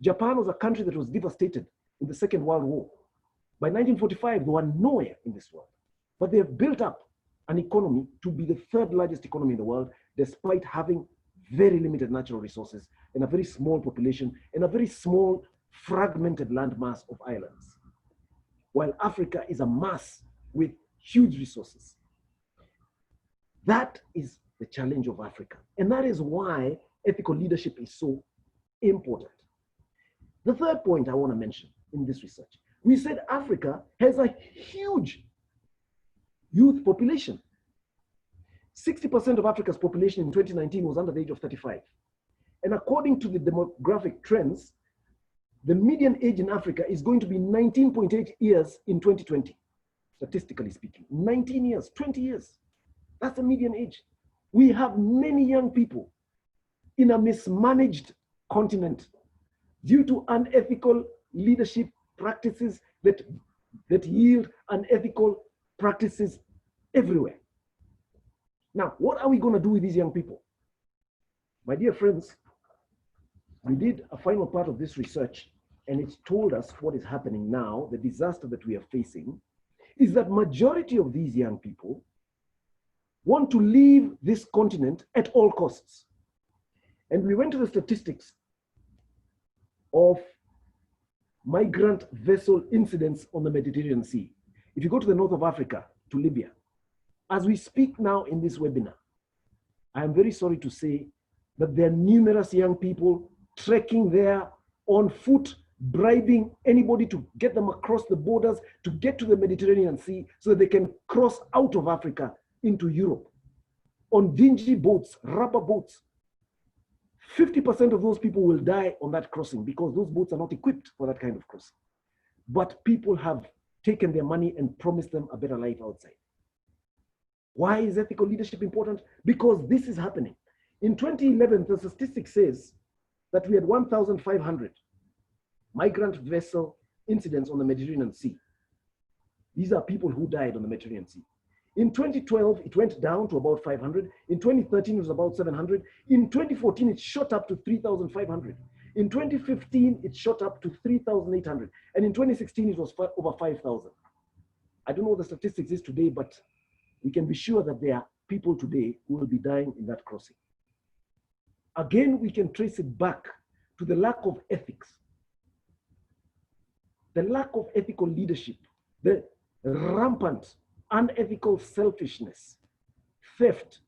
Japan was a country that was devastated in the Second World War. By 1945, they were nowhere in this world. But they have built up an economy to be the third largest economy in the world, despite having very limited natural resources and a very small population and a very small fragmented landmass of islands. While Africa is a mass with huge resources. That is the challenge of Africa. And that is why ethical leadership is so important. The third point I want to mention in this research, we said Africa has a huge youth population. 60% of Africa's population in 2019 was under the age of 35. And according to the demographic trends, the median age in Africa is going to be 19.8 years in 2020, statistically speaking. 19 years, 20 years. That's the median age. We have many young people in a mismanaged continent due to unethical leadership practices that yield unethical practices everywhere. Now, what are we going to do with these young people? My dear friends, we did a final part of this research, and it told us what is happening now. The disaster that we are facing is that majority of these young people want to leave this continent at all costs. And we went to the statistics of migrant vessel incidents on the Mediterranean Sea. If you go to the north of Africa, to Libya, as we speak now in this webinar, I am very sorry to say that there are numerous young people trekking there on foot, bribing anybody to get them across the borders to get to the Mediterranean Sea so that they can cross out of Africa into Europe on dingy boats, rubber boats. 50% of those people will die on that crossing because those boats are not equipped for that kind of crossing. But people have taken their money and promised them a better life outside. Why is ethical leadership important? Because this is happening. In 2011, the statistic says that we had 1,500 migrant vessel incidents on the Mediterranean Sea. These are people who died on the Mediterranean Sea. In 2012, it went down to about 500. In 2013, it was about 700. In 2014, it shot up to 3,500. In 2015, it shot up to 3,800. And in 2016, it was over 5,000. I don't know what the statistics is today, but we can be sure that there are people today who will be dying in that crossing. Again, we can trace it back to the lack of ethics, the lack of ethical leadership, the rampant unethical selfishness, theft,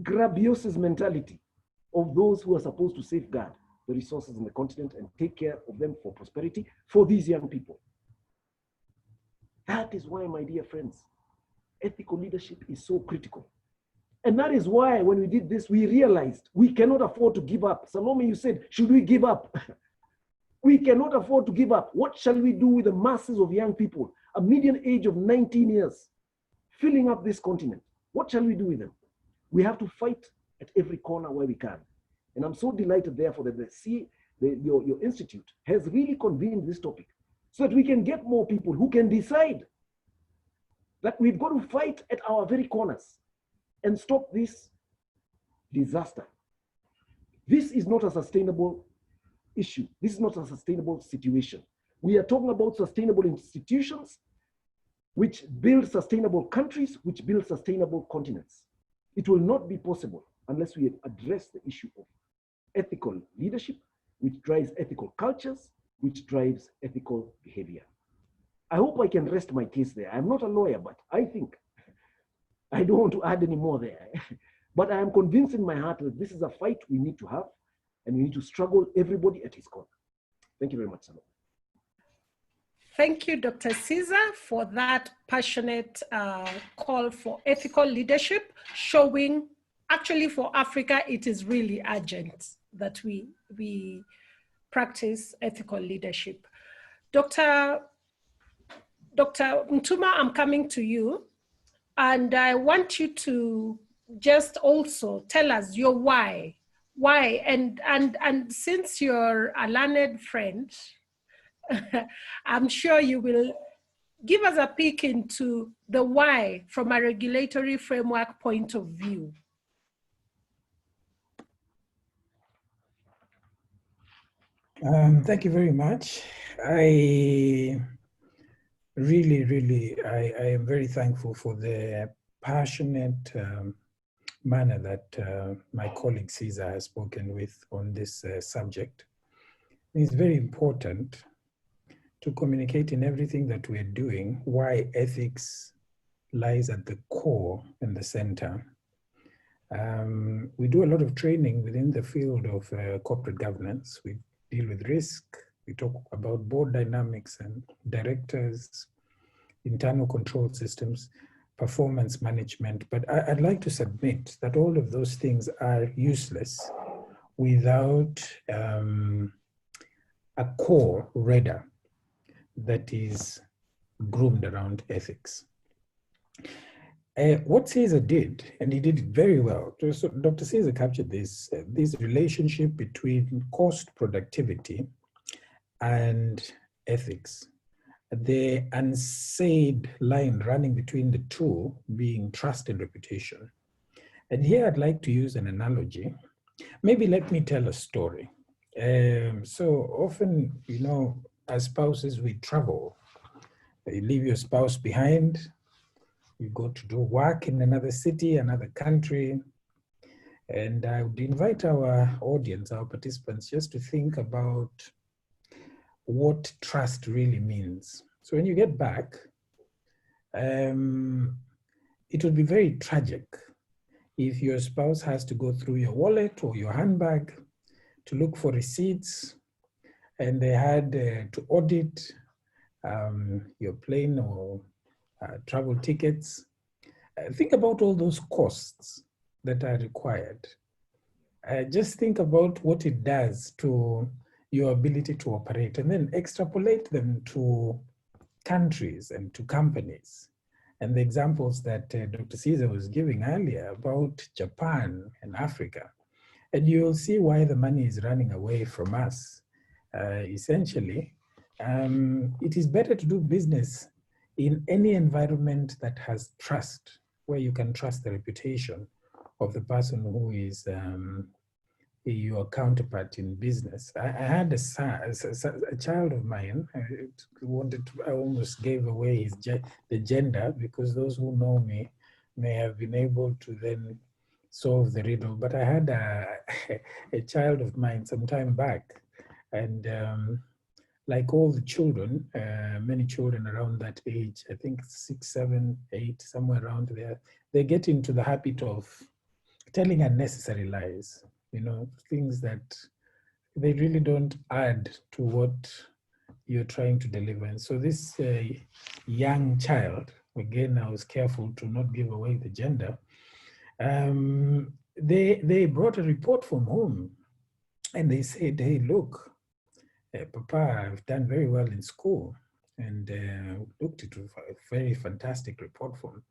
grabiosis mentality of those who are supposed to safeguard the resources in the continent and take care of them for prosperity for these young people. That is why, my dear friends, ethical leadership is so critical. And that is why when we did this, we realized we cannot afford to give up. Salome, you said, should we give up? We cannot afford to give up. What shall we do with the masses of young people, a median age of 19 years, filling up this continent? What shall we do with them? We have to fight at every corner where we can. And I'm so delighted, therefore, that your institute has really convened this topic so that we can get more people who can decide that we've got to fight at our very corners and stop this disaster. This is not a sustainable issue. This is not a sustainable situation. We are talking about sustainable institutions which build sustainable countries, which build sustainable continents. It will not be possible unless we address the issue of ethical leadership, which drives ethical cultures, which drives ethical behavior. I hope I can rest my case there. I'm not a lawyer, but I think I don't want to add any more there. But I am convinced in my heart that this is a fight we need to have, and we need to struggle everybody at his corner. Thank you very much, Salome. Thank you, Dr. Caesar, for that passionate call for ethical leadership, showing actually for Africa, it is really urgent that we practice ethical leadership. Dr. Mutuma, I'm coming to you, and I want you to just also tell us your why. Why, and since you're a learned friend, I'm sure you will give us a peek into the why from a regulatory framework point of view. Thank you very much. I am very thankful for the passionate manner that my colleague Caesar has spoken with on this subject. It's very important to communicate in everything that we're doing why ethics lies at the core and the center. We do a lot of training within the field of corporate governance. We deal with risk. We talk about board dynamics and directors, internal control systems, performance management. But I'd like to submit that all of those things are useless without a core radar that is groomed around ethics. What Caesar did, and he did it very well, so Dr. Caesar captured this relationship between cost productivity and ethics. The unsaid line running between the two being trust and reputation. And here I'd like to use an analogy. Maybe let me tell a story. So often, you know, as spouses, we travel. You leave your spouse behind. You go to do work in another city, another country. And I would invite our audience, our participants, just to think about what trust really means. So when you get back, it would be very tragic if your spouse has to go through your wallet or your handbag to look for receipts, and they had to audit your plane or travel tickets. Think about all those costs that are required. just think about what it does to your ability to operate, and then extrapolate them to countries and to companies. And the examples that Dr. Caesar was giving earlier about Japan and Africa. And you'll see why the money is running away from us. Essentially, it is better to do business in any environment that has trust, where you can trust the reputation of the person who is your counterpart in business. I had a child of mine. I almost gave away the gender, because those who know me may have been able to then solve the riddle. But I had a child of mine some time back, and like all the children, many children around that age, I think 6, 7, 8, somewhere around there, they get into the habit of telling unnecessary lies. You know, things that they really don't add to what you're trying to deliver. And so this young child, again, I was careful to not give away the gender. They brought a report from home, and they said, hey, look, Papa, I've done very well in school. And looked at a very fantastic report from.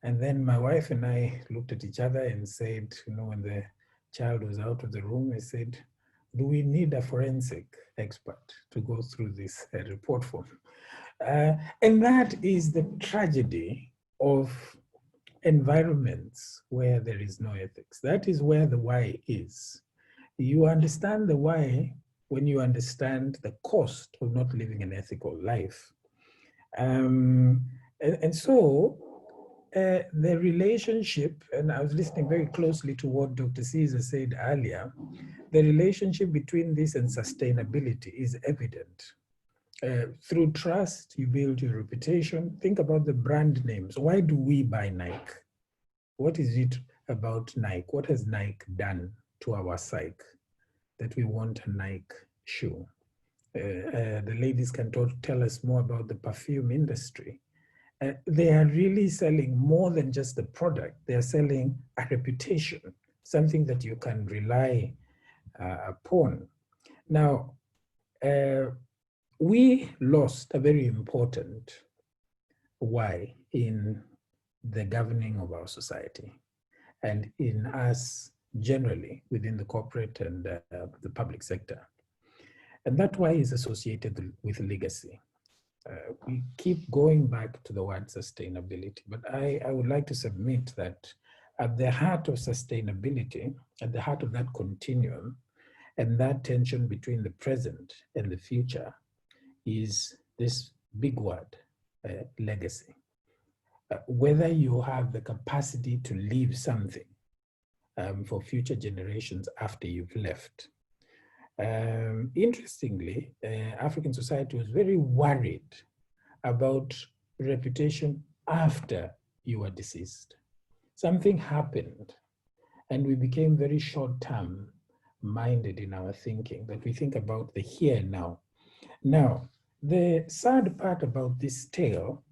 And then my wife and I looked at each other and said, you know, when the child was out of the room, I said, do we need a forensic expert to go through this report form? And that is the tragedy of environments where there is no ethics. That is where the why is. You understand the why when you understand the cost of not living an ethical life. And so, the relationship, and I was listening very closely to what Dr. Caesar said earlier, the relationship between this and sustainability is evident. Through trust, you build your reputation. Think about the brand names. Why do we buy Nike? What is it about Nike? What has Nike done to our psyche that we want a Nike shoe? The ladies can tell us more about the perfume industry. They are really selling more than just the product. They are selling a reputation, something that you can rely upon. Now, we lost a very important why in the governing of our society and in us generally within the corporate and the public sector. And that why is associated with legacy. We keep going back to the word sustainability, but I would like to submit that at the heart of sustainability, at the heart of that continuum, and that tension between the present and the future is this big word, legacy. Whether you have the capacity to leave something for future generations after you've left. Interestingly, African society was very worried about reputation after you were deceased. Something happened, and we became very short-term minded in our thinking, that we think about the here and now. Now, the sad part about this tale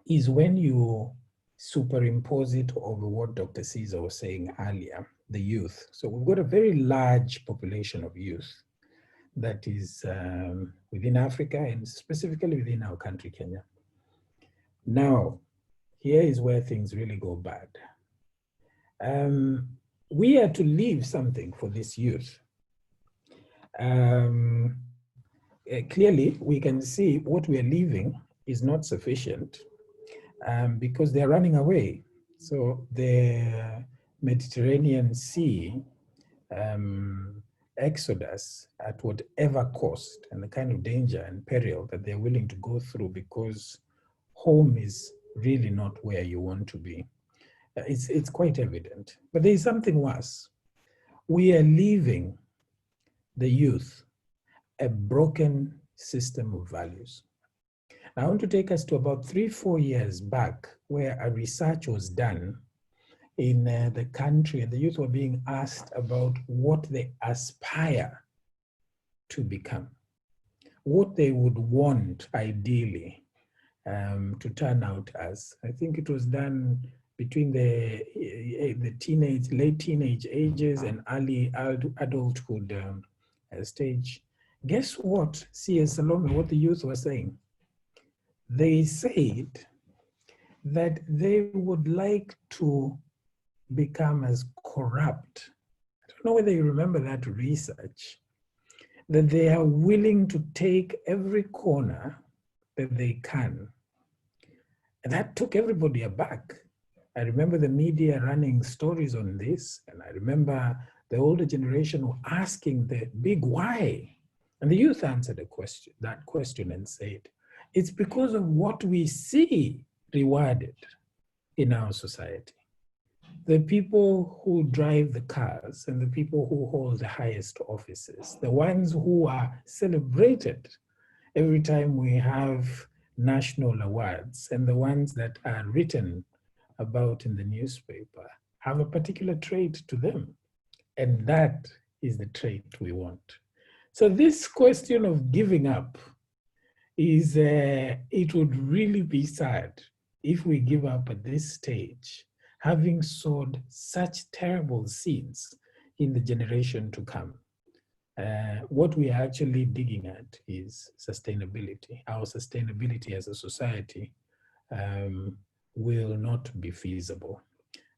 is when you superimpose it over what Dr. Caesar was saying earlier, the youth. So we've got a very large population of youth that is within Africa and specifically within our country, Kenya. Now, here is where things really go bad. We are to leave something for this youth. Clearly, we can see what we are leaving is not sufficient because they're running away. So the Mediterranean Sea exodus at whatever cost and the kind of danger and peril that they're willing to go through because home is really not where you want to be. It's quite evident. But there is something worse. We are leaving the youth a broken system of values. Now, I want to take us to about 3-4 years back where a research was done in the country, and the youth were being asked about what they aspire to become, what they would want ideally to turn out as. I think it was done between the late teenage ages and early adulthood stage. Guess what? C.S. Salome, what the youth were saying? They said that they would like to become as corrupt. I don't know whether you remember that research, that they are willing to take every corner that they can. And that took everybody aback. I remember the media running stories on this, and I remember the older generation asking the big why. And the youth answered that question and said, it's because of what we see rewarded in our society. The people who drive the cars and the people who hold the highest offices, the ones who are celebrated every time we have national awards, and the ones that are written about in the newspaper have a particular trait to them. And that is the trait we want. So this question of giving up is, it would really be sad if we give up at this stage, having sowed such terrible seeds in the generation to come. What we are actually digging at is sustainability. Our sustainability as a society will not be feasible.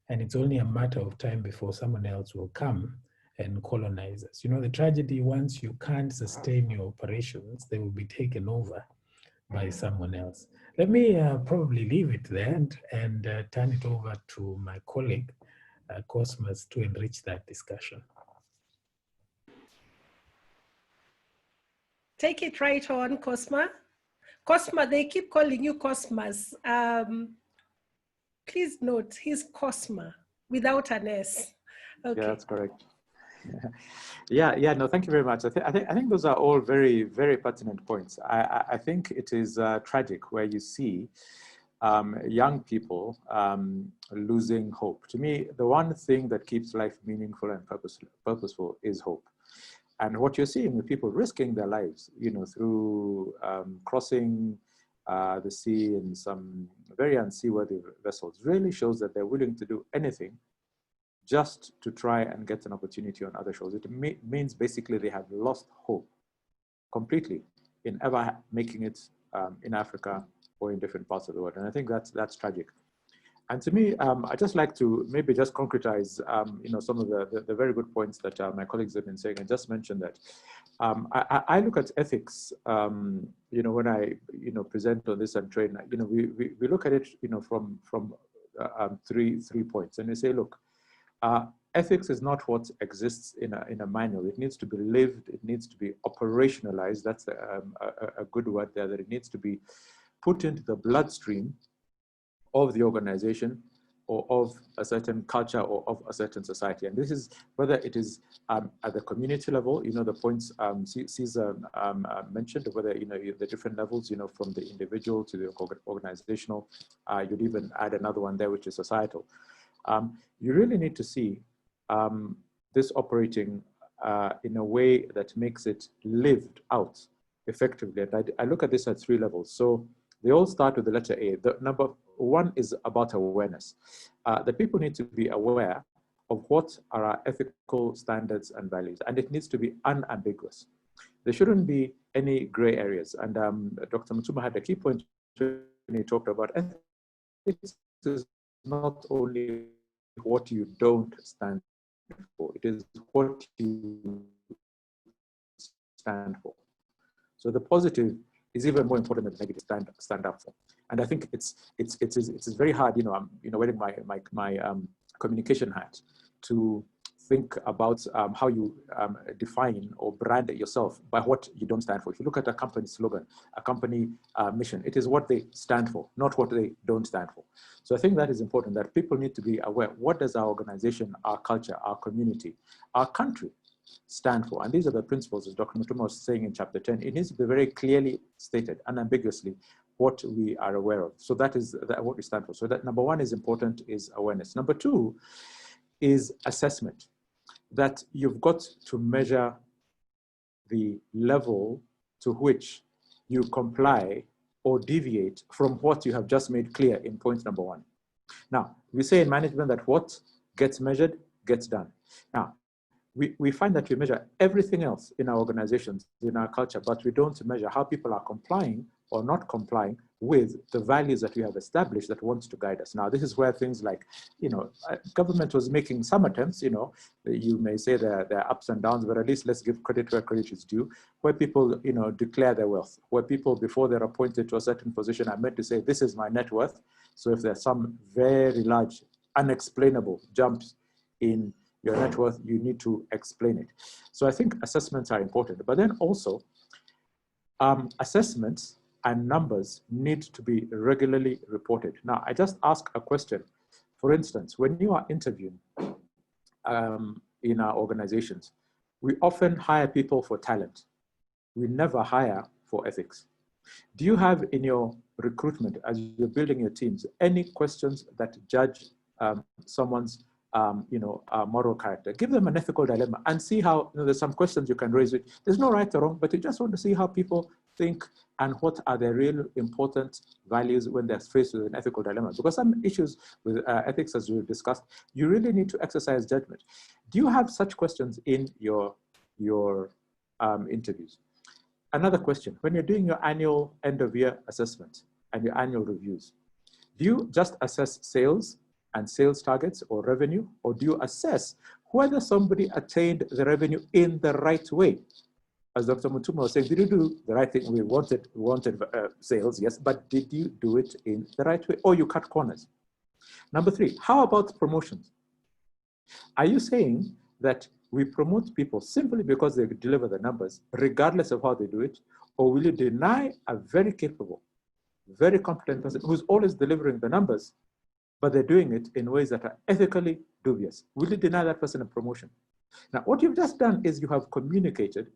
And it's only a matter of time before someone else will come and colonize us. You know, the tragedy, once you can't sustain your operations, they will be taken over by someone else. Let me probably leave it there and turn it over to my colleague, Cosmas, to enrich that discussion. Take it right on, Cosma. Cosma, they keep calling you Cosmas. Please note, he's Cosma without an S. Okay. Yeah, that's correct. Yeah, no, thank you very much. I think those are all very, very pertinent points. I think it is tragic where you see young people losing hope. To me, the one thing that keeps life meaningful and purposeful is hope. And what you're seeing with people risking their lives, you know, through crossing the sea in some very unseaworthy vessels, really shows that they're willing to do anything just to try and get an opportunity on other shores. It means basically they have lost hope completely in ever making it in Africa or in different parts of the world. And I think that's tragic. And to me, I'd just like to maybe just concretize, you know, some of the very good points that my colleagues have been saying, and just mention that I look at ethics, you know, when I, you know, present on this and train, you know, we look at it, you know, from three points, and we say, look, ethics is not what exists in a manual. It needs to be lived. It needs to be operationalized. That's a good word there, that it needs to be put into the bloodstream of the organization or of a certain culture or of a certain society. And this is whether it is at the community level, you know, the points Caesar mentioned, whether, you know, the different levels, you know, from the individual to the organizational, you'd even add another one there, which is societal. You really need to see this operating in a way that makes it lived out effectively. And I look at this at three levels. So they all start with the letter A. The number one is about awareness. The people need to be aware of what are our ethical standards and values, and it needs to be unambiguous. There shouldn't be any gray areas. And Dr. Mutuma had a key point when he talked about ethics is not only what you don't stand for, it is what you stand for. So the positive is even more important than the negative stand up for. And I think it's very hard, you know, I'm, you know, wearing my communication hat to think about how you define or brand yourself by what you don't stand for. If you look at a company slogan, a company mission, it is what they stand for, not what they don't stand for. So I think that is important, that people need to be aware, what does our organization, our culture, our community, our country stand for? And these are the principles, as Dr. Mutuma was saying in chapter 10. It needs to be very clearly stated, unambiguously, what we are aware of. So that is what we stand for. So that number one is important, is awareness. Number two is assessment, that you've got to measure the level to which you comply or deviate from what you have just made clear in point number one. Now, we say in management that what gets measured gets done. Now, we find that we measure everything else in our organizations, in our culture, but we don't measure how people are complying or not complying with the values that we have established that wants to guide us. Now, this is where things like, government was making some attempts, you may say there are ups and downs, but at least let's give credit where credit is due, where people, declare their wealth, where people, before they're appointed to a certain position, are meant to say, this is my net worth. So if there's some very large, unexplainable jumps in your net worth, you need to explain it. So I think assessments are important, but then also assessments and numbers need to be regularly reported. Now, I just ask a question. For instance, when you are interviewing in our organizations, we often hire people for talent. We never hire for ethics. Do you have in your recruitment, as you're building your teams, any questions that judge someone's moral character? Give them an ethical dilemma and see how, there's some questions you can raise. There's no right or wrong, but you just want to see how people think and what are their real important values when they're faced with an ethical dilemma. Because some issues with ethics, as we've discussed, you really need to exercise judgment. Do you have such questions in your interviews? Another question, when you're doing your annual end of year assessment and your annual reviews, do you just assess sales and sales targets or revenue, or do you assess whether somebody attained the revenue in the right way? As Dr. Mutuma was saying, did you do the right thing? We wanted sales, yes, but did you do it in the right way, or you cut corners? Number 3, how about promotions? Are you saying that we promote people simply because they deliver the numbers, regardless of how they do it, or will you deny a very capable, very competent person who's always delivering the numbers, but they're doing it in ways that are ethically dubious? Will you deny that person a promotion? Now, what you've just done is you have communicated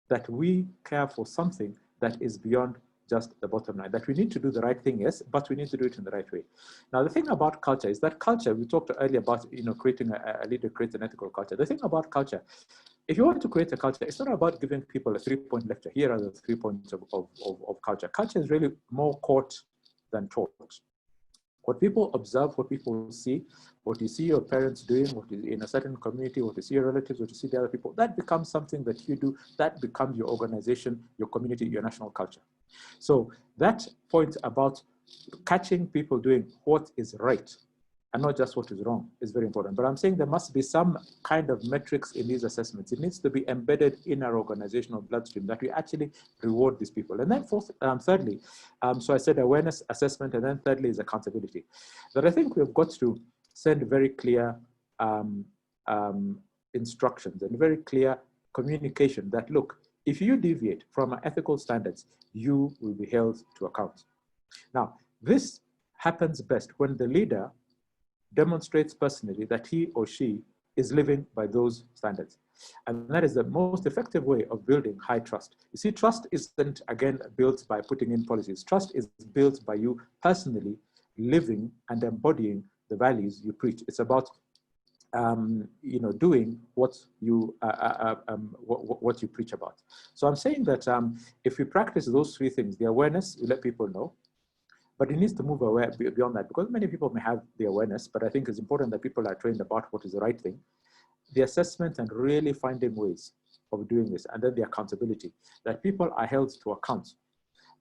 that we care for something that is beyond just the bottom line, that we need to do the right thing, yes, but we need to do it in the right way. Now, the thing about culture is that culture, we talked earlier about, creating a leader, create an ethical culture. The thing about culture, if you want to create a culture, it's not about giving people a 3-point lecture. Here are the 3 points of culture. Culture is really more caught than taught. What people observe, what people see, what you see your parents doing, what is in a certain community, what you see your relatives, what you see the other people, that becomes something that you do, that becomes your organization, your community, your national culture. So that point about catching people doing what is right and not just what is wrong is very important. But I'm saying there must be some kind of metrics in these assessments. It needs to be embedded in our organizational bloodstream that we actually reward these people. And then thirdly, so I said awareness, assessment, and then thirdly is accountability. But I think we've got to send very clear instructions and very clear communication that, look, if you deviate from our ethical standards, you will be held to account. Now, this happens best when the leader demonstrates personally that he or she is living by those standards. And that is the most effective way of building high trust. You see, trust isn't, again, built by putting in policies. Trust is built by you personally living and embodying the values you preach. It's about doing what you preach about. So I'm saying that if we practice those 3 things, the awareness, we let people know, but it needs to move away beyond that, because many people may have the awareness, but I think it's important that people are trained about what is the right thing. The assessment and really finding ways of doing this, and then the accountability, that people are held to account,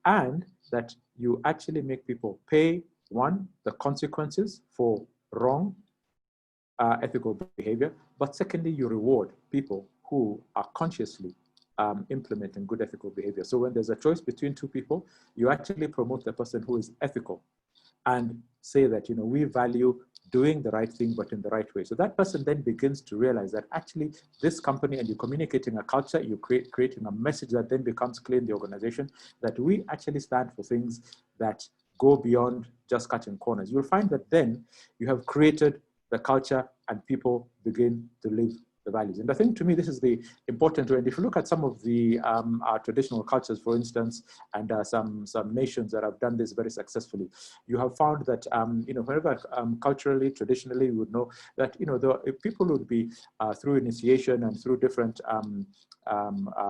and that you actually make people pay, 1, the consequences for wrong ethical behavior, but secondly, you reward people who are consciously implementing good ethical behavior. So when there's a choice between 2 people, you actually promote the person who is ethical and say that, we value doing the right thing, but in the right way. So that person then begins to realize that actually this company, and you're communicating a culture, you're creating a message that then becomes clear in the organization, that we actually stand for things that go beyond just cutting corners. You'll find that then you have created the culture and people begin to live the values. And I think to me, this is the important way. And if you look at some of the our traditional cultures, for instance, and some nations that have done this very successfully, you have found that, you know, wherever culturally, traditionally, you would know that, you know, the people would be through initiation and through different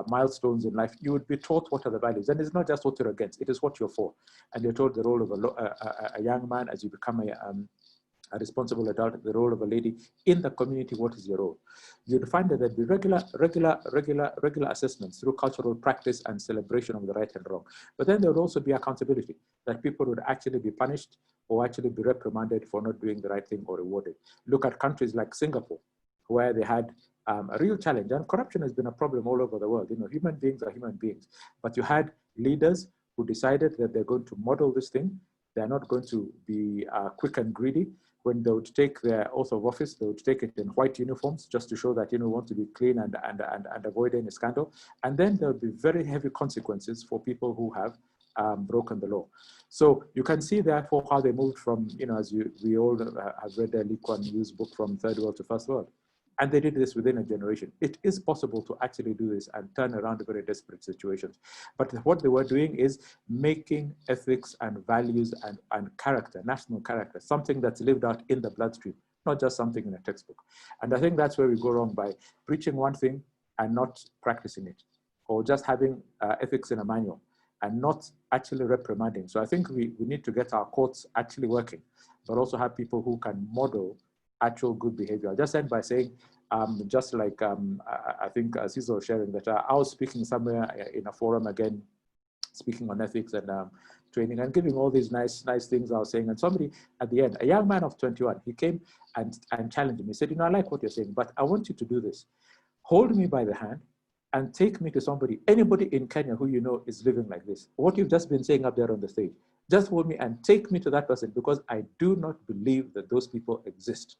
milestones in life, you would be taught what are the values. And it's not just what you're against, it is what you're for. And you're told the role of a young man as you become a responsible adult, the role of a lady in the community, what is your role? You'd find that there'd be regular assessments through cultural practice and celebration of the right and wrong. But then there would also be accountability, that people would actually be punished or actually be reprimanded for not doing the right thing or rewarded. Look at countries like Singapore, where they had a real challenge, and corruption has been a problem all over the world. You know, human beings are human beings, but you had leaders who decided that they're going to model this thing. They're not going to be quick and greedy. When they would take their oath of office, they would take it in white uniforms just to show that, you know, want to be clean and avoid any scandal. And then there would be very heavy consequences for people who have broken the law. So you can see therefore how they moved from, you know, as we all have read Lee Kuan Yew's book, From Third World to First World. And they did this within a generation. It is possible to actually do this and turn around very desperate situations. But what they were doing is making ethics and values and character, national character, something that's lived out in the bloodstream, not just something in a textbook. And I think that's where we go wrong, by preaching one thing and not practicing it, or just having ethics in a manual and not actually reprimanding. So I think we need to get our courts actually working, but also have people who can model actual good behavior. I'll just end by saying, just like I think Cesar was sharing, that I was speaking somewhere in a forum again, speaking on ethics and training and giving all these nice things I was saying. And somebody at the end, a young man of 21, he came and challenged me. He said, you know, I like what you're saying, but I want you to do this. Hold me by the hand and take me to somebody, anybody in Kenya who you know is living like this. What you've just been saying up there on the stage, just hold me and take me to that person, because I do not believe that those people exist.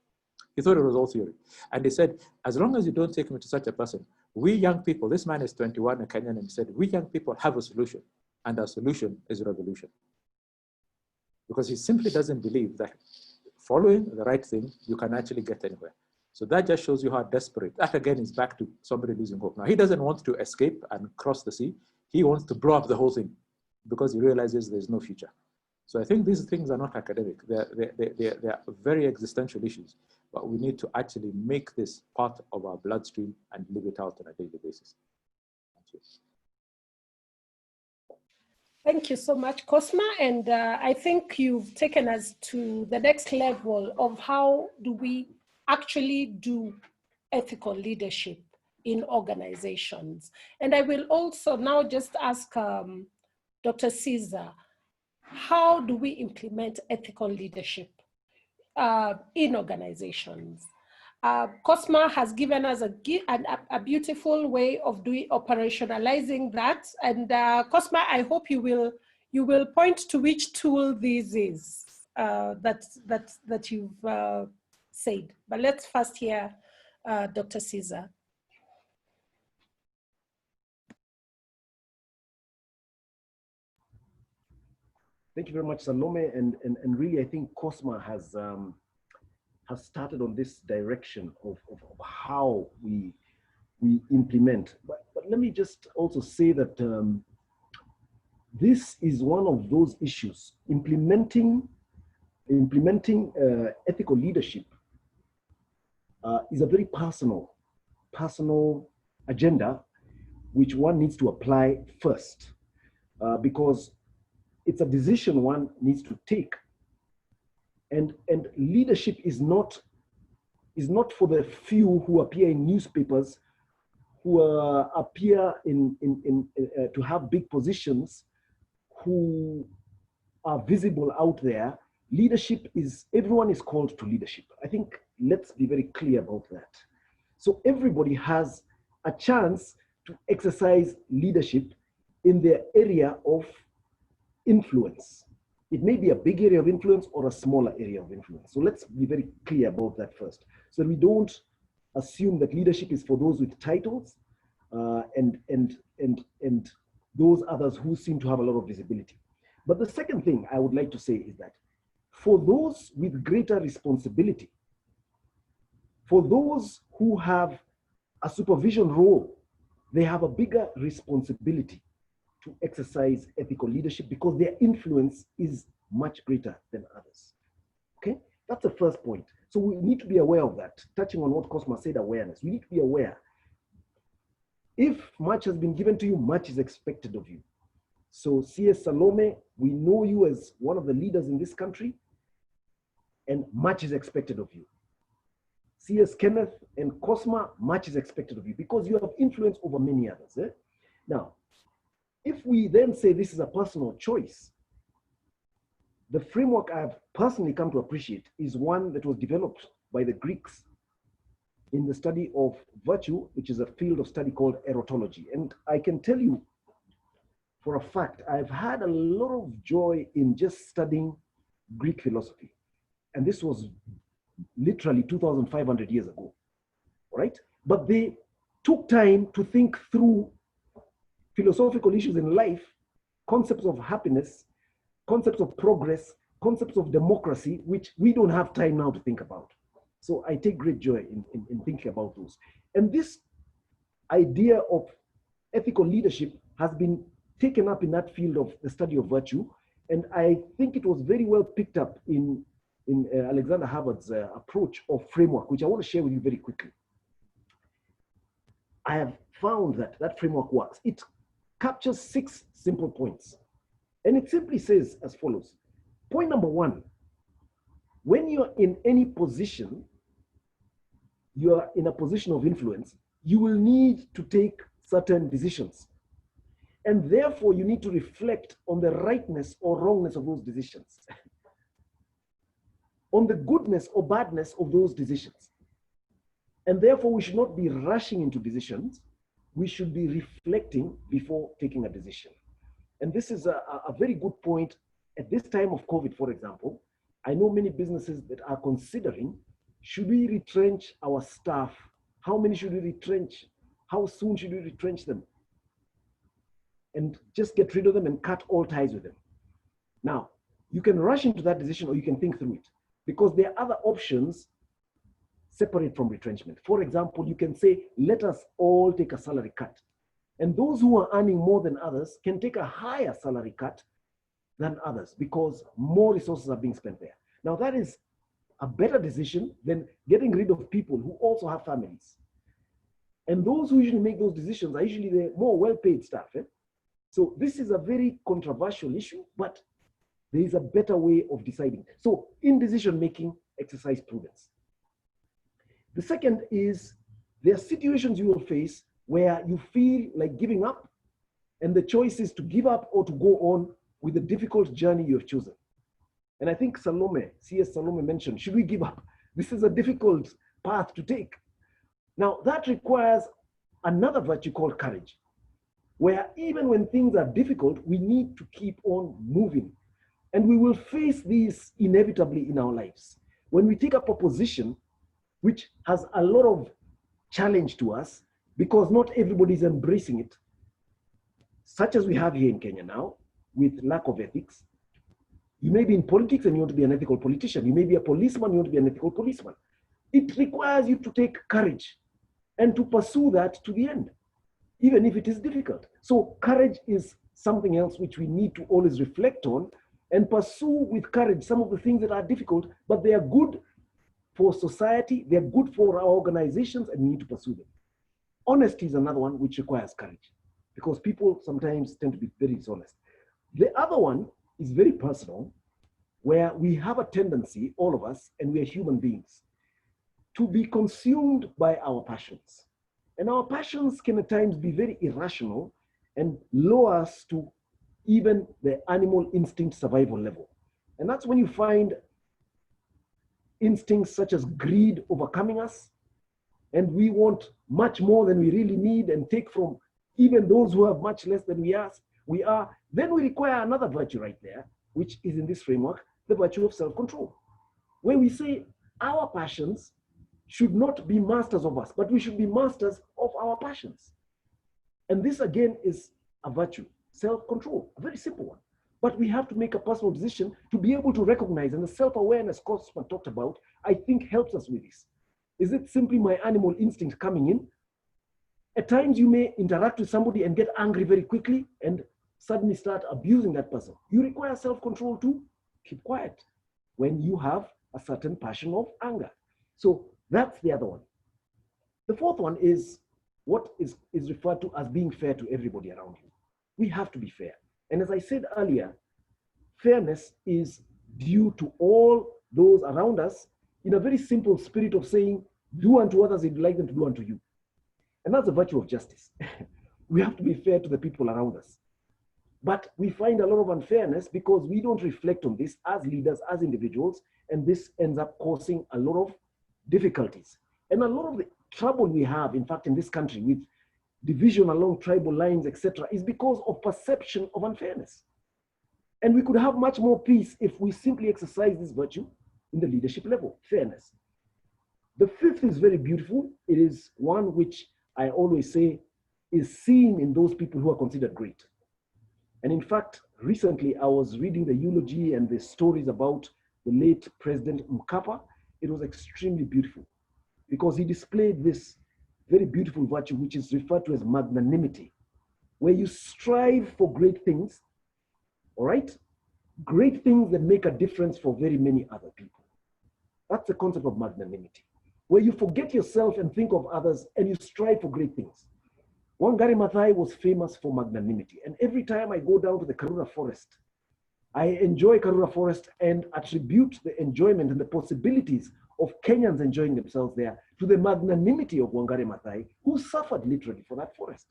He thought it was all theory. And he said, as long as you don't take me to such a person, we young people, this man is 21, a Kenyan, and he said, we young people have a solution, and our solution is revolution. Because he simply doesn't believe that following the right thing, you can actually get anywhere. So that just shows you how desperate, that again is back to somebody losing hope. Now, he doesn't want to escape and cross the sea. He wants to blow up the whole thing because he realizes there's no future. So I think these things are not academic. They're very existential issues, but we need to actually make this part of our bloodstream and live it out on a daily basis. Thank you. Thank you so much, Cosma. And I think you've taken us to the next level of how do we actually do ethical leadership in organizations. And I will also now just ask Dr. Caesar, how do we implement ethical leadership in organizations? Cosma has given us a beautiful way of operationalizing that. And Cosma, I hope you will point to which tool this is that you've said. But let's first hear Dr. Caesar. Thank you very much, Salome. And really, I think Cosma has started on this direction of how we implement. But let me just also say that this is one of those issues. Implementing ethical leadership is a very personal agenda, which one needs to apply first, because it's a decision one needs to take. And leadership is not for the few who appear in newspapers, who appear to have big positions, who are visible out there. Leadership is, everyone is called to leadership. I think let's be very clear about that. So everybody has a chance to exercise leadership in their area of influence. It may be a big area of influence or a smaller area of influence. So let's be very clear about that first, so that we don't assume that leadership is for those with titles and those others who seem to have a lot of visibility. But the second thing I would like to say is that for those with greater responsibility, for those who have a supervision role, they have a bigger responsibility to exercise ethical leadership because their influence is much greater than others. Okay, that's the first point. So we need to be aware of that. Touching on what Cosma said, awareness. We need to be aware. If much has been given to you, much is expected of you. So CS Salome, we know you as one of the leaders in this country, and much is expected of you. CS Kenneth and Cosma, much is expected of you because you have influence over many others. Now, if we then say this is a personal choice, the framework I've personally come to appreciate is one that was developed by the Greeks in the study of virtue, which is a field of study called erotology. And I can tell you for a fact, I've had a lot of joy in just studying Greek philosophy. And this was literally 2,500 years ago, right? But they took time to think through philosophical issues in life, concepts of happiness, concepts of progress, concepts of democracy, which we don't have time now to think about. So I take great joy in thinking about those. And this idea of ethical leadership has been taken up in that field of the study of virtue. And I think it was very well picked up in Alexander Harvard's approach or framework, which I want to share with you very quickly. I have found that that framework works. It captures 6 simple points. And it simply says as follows. Point number 1, when you're in any position, you are in a position of influence, you will need to take certain decisions. And therefore, you need to reflect on the rightness or wrongness of those decisions, on the goodness or badness of those decisions. And therefore, we should not be rushing into decisions. We should be reflecting before taking a decision. And this is a very good point at this time of COVID, for example. I know many businesses that are considering, should we retrench our staff? How many should we retrench? How soon should we retrench them? And just get rid of them and cut all ties with them. Now, you can rush into that decision or you can think through it because there are other options separate from retrenchment. For example, you can say, let us all take a salary cut. And those who are earning more than others can take a higher salary cut than others because more resources are being spent there. Now, that is a better decision than getting rid of people who also have families. And those who usually make those decisions are usually the more well-paid staff. So this is a very controversial issue, but there is a better way of deciding. So in decision-making, exercise prudence. The second is there are situations you will face where you feel like giving up, and the choice is to give up or to go on with the difficult journey you have chosen. And I think CS Salome mentioned, should we give up? This is a difficult path to take. Now that requires another virtue called courage, where even when things are difficult, we need to keep on moving. And we will face these inevitably in our lives. When we take up a position which has a lot of challenge to us, because not everybody is embracing it, such as we have here in Kenya now, with lack of ethics. You may be in politics and you want to be an ethical politician. You may be a policeman, you want to be an ethical policeman. It requires you to take courage and to pursue that to the end, even if it is difficult. So courage is something else which we need to always reflect on and pursue with courage some of the things that are difficult, but they are good for society, they're good for our organizations, and we need to pursue them. Honesty is another one which requires courage because people sometimes tend to be very dishonest. The other one is very personal, where we have a tendency, all of us, and we are human beings, to be consumed by our passions. And our passions can at times be very irrational and lower us to even the animal instinct survival level. And that's when you find instincts such as greed overcoming us, and we want much more than we really need and take from even those who have much less than we are. Then we require another virtue right there, which is in this framework, the virtue of self-control, where we say our passions should not be masters of us, but we should be masters of our passions. And this again is a virtue, self-control, a very simple one. But we have to make a personal decision to be able to recognize, and the self-awareness Cosma talked about, I think helps us with this. Is it simply my animal instinct coming in, At times you may interact with somebody and get angry very quickly and suddenly start abusing that person. You require self-control to keep quiet when you have a certain passion of anger. So that's the other one. The fourth one is what is referred to as being fair to everybody around you. We have to be fair. And as I said earlier, fairness is due to all those around us in a very simple spirit of saying, do unto others if you like them to do unto you. And that's the virtue of justice. We have to be fair to the people around us. But we find a lot of unfairness because we don't reflect on this as leaders, as individuals, and this ends up causing a lot of difficulties. And a lot of the trouble we have, in fact, in this country with division along tribal lines, etc., is because of perception of unfairness. And we could have much more peace if we simply exercise this virtue in the leadership level, fairness. The fifth is very beautiful. It is one which I always say is seen in those people who are considered great. And in fact, recently I was reading the eulogy and the stories about the late President Mkapa. It was extremely beautiful because he displayed this very beautiful virtue, which is referred to as magnanimity, where you strive for great things, all right? Great things that make a difference for very many other people. That's the concept of magnanimity, where you forget yourself and think of others and you strive for great things. Wangari Maathai was famous for magnanimity. And every time I go down to the Karura forest, I enjoy Karura forest and attribute the enjoyment and the possibilities of Kenyans enjoying themselves there to the magnanimity of Wangari Maathai, who suffered literally for that forest.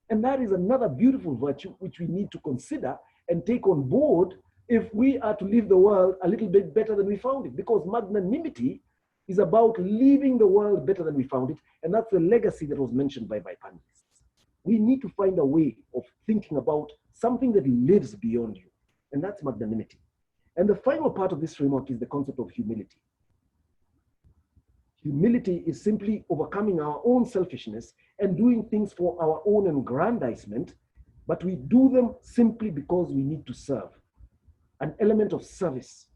And that is another beautiful virtue which we need to consider and take on board if we are to leave the world a little bit better than we found it, because magnanimity is about leaving the world better than we found it, and that's the legacy that was mentioned by my panelists. We need to find a way of thinking about something that lives beyond you, and that's magnanimity. And the final part of this framework is the concept of humility. Humility is simply overcoming our own selfishness and doing things for our own aggrandizement, but we do them simply because we need to serve, an element of service.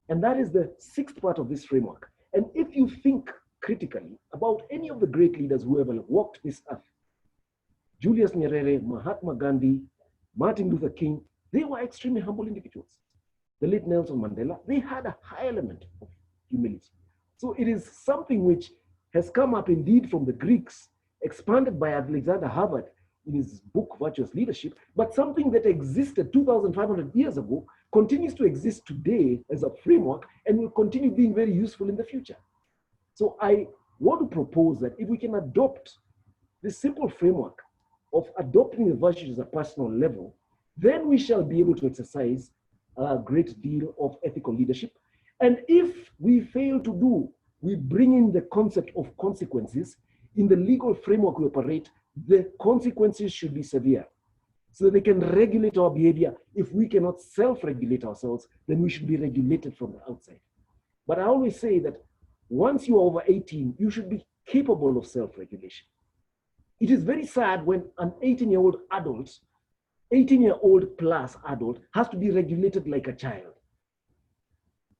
And that is the sixth part of this framework. And if you think critically about any of the great leaders who have walked this earth, Julius Nyerere, Mahatma Gandhi, Martin Luther King, they were extremely humble individuals. The late Nelson Mandela, they had a high element of humility. So it is something which has come up indeed from the Greeks, expanded by Alexander Harvard in his book, Virtuous Leadership, but something that existed 2,500 years ago continues to exist today as a framework and will continue being very useful in the future. So I want to propose that if we can adopt this simple framework of adopting the virtues at a personal level, then we shall be able to exercise a great deal of ethical leadership. And if we fail to do, we bring in the concept of consequences. In the legal framework we operate, the consequences should be severe, so that they can regulate our behavior. If we cannot self-regulate ourselves, then we should be regulated from the outside. But I always say that once you are over 18, you should be capable of self-regulation. It is very sad when an 18-year-old adult, 18-year-old plus adult, has to be regulated like a child.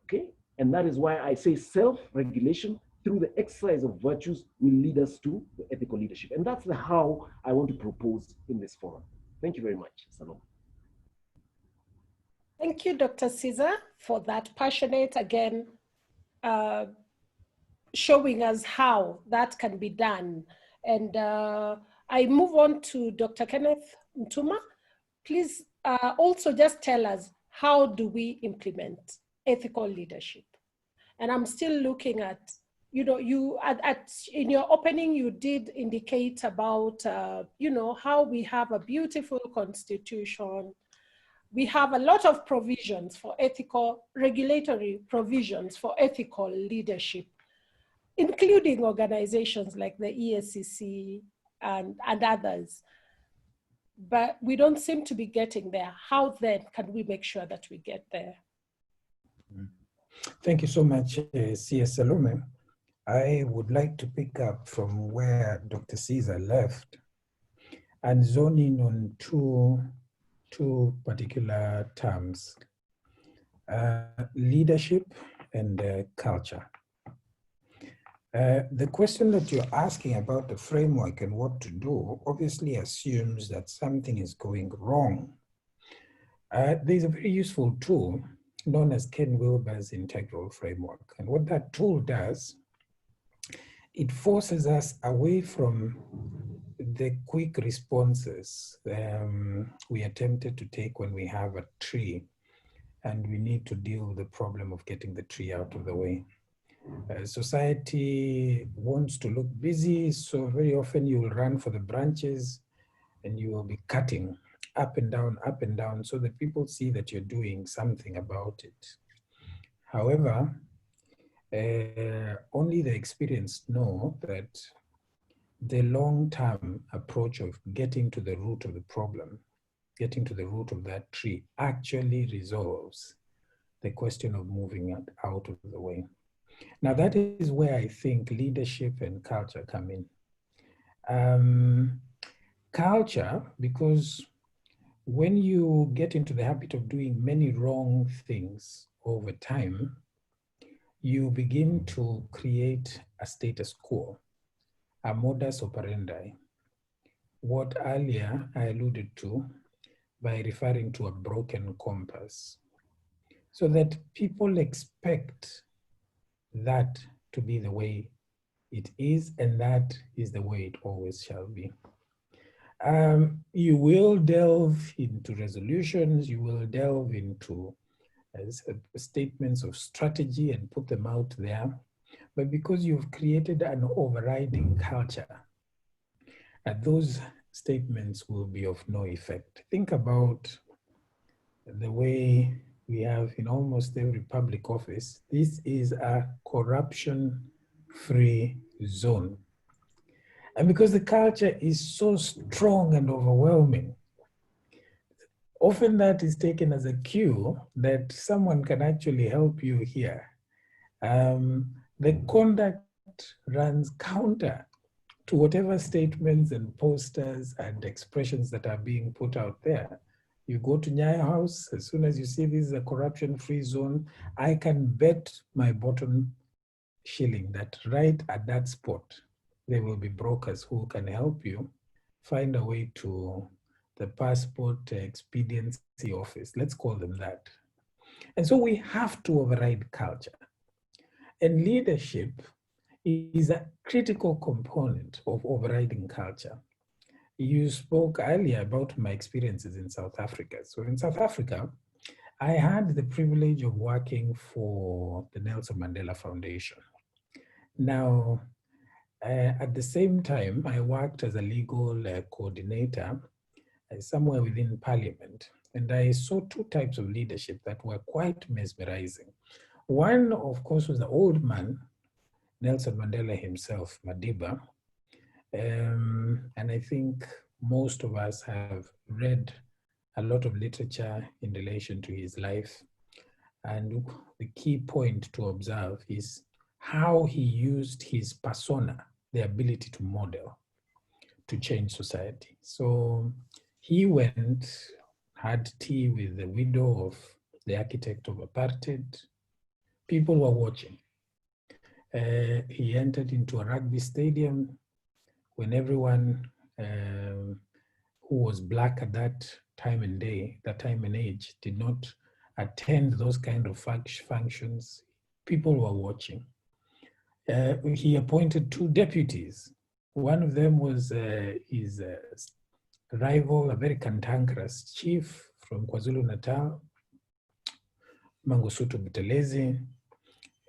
Okay? And that is why I say self-regulation through the exercise of virtues will lead us to the ethical leadership. And that's the how I want to propose in this forum. Thank you very much, Salome. Thank you, Dr. Caesar, for that passionate, again, showing us how that can be done. And I move on to Dr. Kenneth Mutuma. Please also just tell us, how do we implement ethical leadership? And I'm still looking at, you know, in your opening, you did indicate about, you know, how we have a beautiful constitution. We have a lot of provisions for ethical, regulatory provisions for ethical leadership, including organizations like the ESCC and others. But we don't seem to be getting there. How then can we make sure that we get there? Thank you so much, CS Salome. I would like to pick up from where Dr. Caesar left and zone in on two particular terms, leadership and culture. The question that you're asking about the framework and what to do obviously assumes that something is going wrong. There's a very useful tool known as Ken Wilber's integral framework. And what that tool does, it forces us away from the quick responses we attempted to take when we have a tree and we need to deal with the problem of getting the tree out of the way. Society wants to look busy, so very often you will run for the branches and you will be cutting up and down so that people see that you're doing something about it. However, only the experienced know that the long-term approach of getting to the root of the problem, getting to the root of that tree actually resolves the question of moving it out of the way. Now that is where I think leadership and culture come in. Culture, because when you get into the habit of doing many wrong things over time, you begin to create a status quo, a modus operandi, what earlier I alluded to by referring to a broken compass, so that people expect that to be the way it is, and that is the way it always shall be. You will delve into resolutions, you will delve into statements of strategy and put them out there, but because you've created an overriding culture, those statements will be of no effect. Think about the way we have in almost every public office. This is a corruption-free zone. And because the culture is so strong and overwhelming, often that is taken as a cue that someone can actually help you here. The conduct runs counter to whatever statements and posters and expressions that are being put out there. You go to Nyayo House, as soon as you see this is a corruption-free zone, I can bet my bottom shilling that right at that spot, there will be brokers who can help you find a way to the passport expediency office, let's call them that. And so we have to override culture. And leadership is a critical component of overriding culture. You spoke earlier about my experiences in South Africa. So in South Africa, I had the privilege of working for the Nelson Mandela Foundation. Now, at the same time, I worked as a legal coordinator somewhere within Parliament. And I saw two types of leadership that were quite mesmerizing. One, of course, was the old man, Nelson Mandela himself, Madiba. And I think most of us have read a lot of literature in relation to his life. And the key point to observe is how he used his persona, the ability to model, to change society. So he went, had tea with the widow of the architect of apartheid. People were watching. He entered into a rugby stadium when everyone who was black at that time and day, that time and age, did not attend those kind of functions. People were watching. He appointed two deputies. One of them was his rival, a very cantankerous chief from KwaZulu-Natal, Mangosuthu Buthelezi,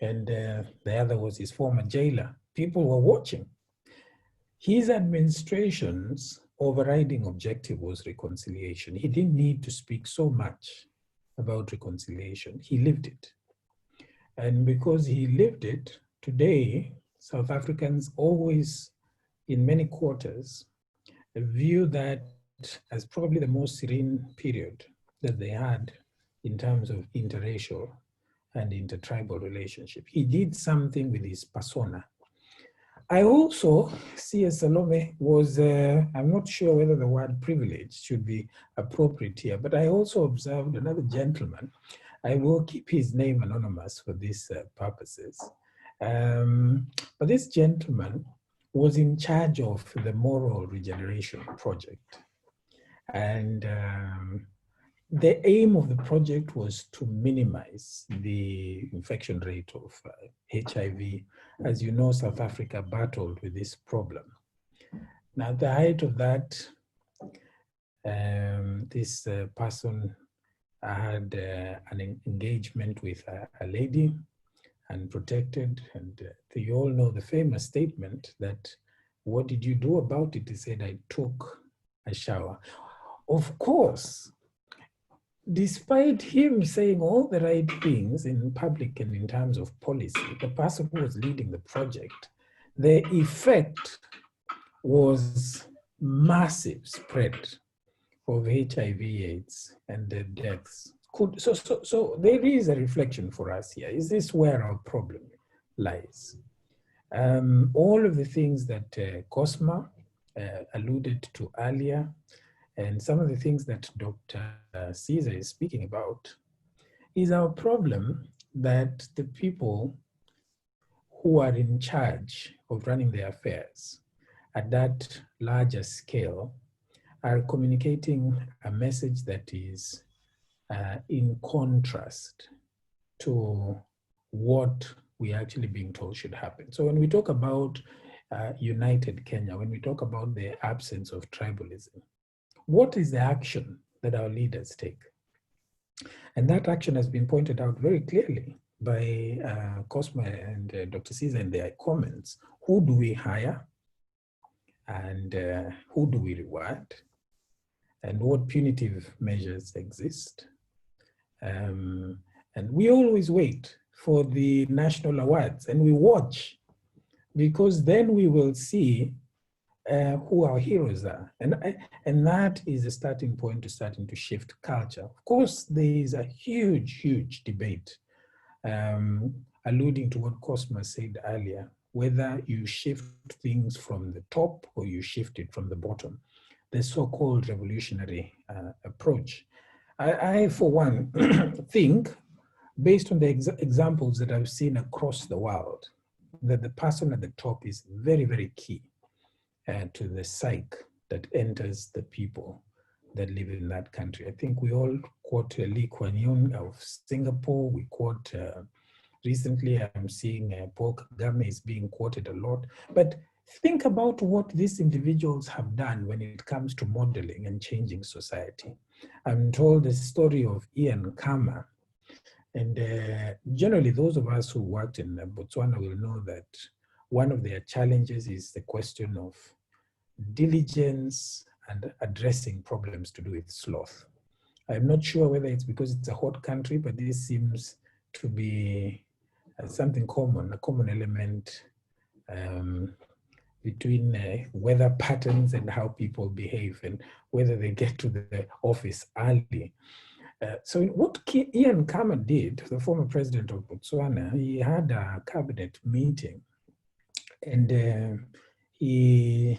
and the other was his former jailer. People were watching. His administration's overriding objective was reconciliation. He didn't need to speak so much about reconciliation. He lived it. And because he lived it, today, South Africans always, in many quarters, view that as probably the most serene period that they had in terms of interracial and intertribal relationship. He did something with his persona. I also see as Salome was, I'm not sure whether the word privilege should be appropriate here, but I also observed another gentleman. I will keep his name anonymous for these purposes. But this gentleman was in charge of the Moral Regeneration Project. And the aim of the project was to minimize the infection rate of HIV. As you know, South Africa battled with this problem. Now, at the height of that, this person had an engagement with a lady, unprotected, and you all know the famous statement that, what did you do about it? He said, I took a shower. Of course, despite him saying all the right things in public and in terms of policy, the person who was leading the project, the effect was massive spread of HIV/AIDS and the deaths. So there is a reflection for us here. Is this where our problem lies? All of the things that Cosma alluded to earlier, and some of the things that Dr. Caesar is speaking about, is our problem that the people who are in charge of running their affairs at that larger scale are communicating a message that is in contrast to what we're actually being told should happen. So when we talk about United Kenya, when we talk about the absence of tribalism, what is the action that our leaders take? And that action has been pointed out very clearly by Cosma and Dr. Caesar in their comments. Who do we hire? And who do we reward? And what punitive measures exist? And we always wait for the national awards and we watch, because then we will see who our heroes are. And that is a starting point to starting to shift culture. Of course, there is a huge debate, alluding to what Cosma said earlier, whether you shift things from the top or you shift it from the bottom, the so-called revolutionary approach. I, for one, think, based on the examples that I've seen across the world, that the person at the top is very key to the psyche that enters the people that live in that country. I think we all quote Lee Kuan Yew of Singapore. We quote, recently I'm seeing Paul Kagame is being quoted a lot. But think about what these individuals have done when it comes to modeling and changing society. I'm told the story of Ian Khama. And generally, those of us who worked in Botswana will know that one of their challenges is the question of diligence and addressing problems to do with sloth. I'm not sure whether it's because it's a hot country, but this seems to be something common, a common element between weather patterns and how people behave and whether they get to the office early. So what Ian Khama did, the former president of Botswana, he had a cabinet meeting, and he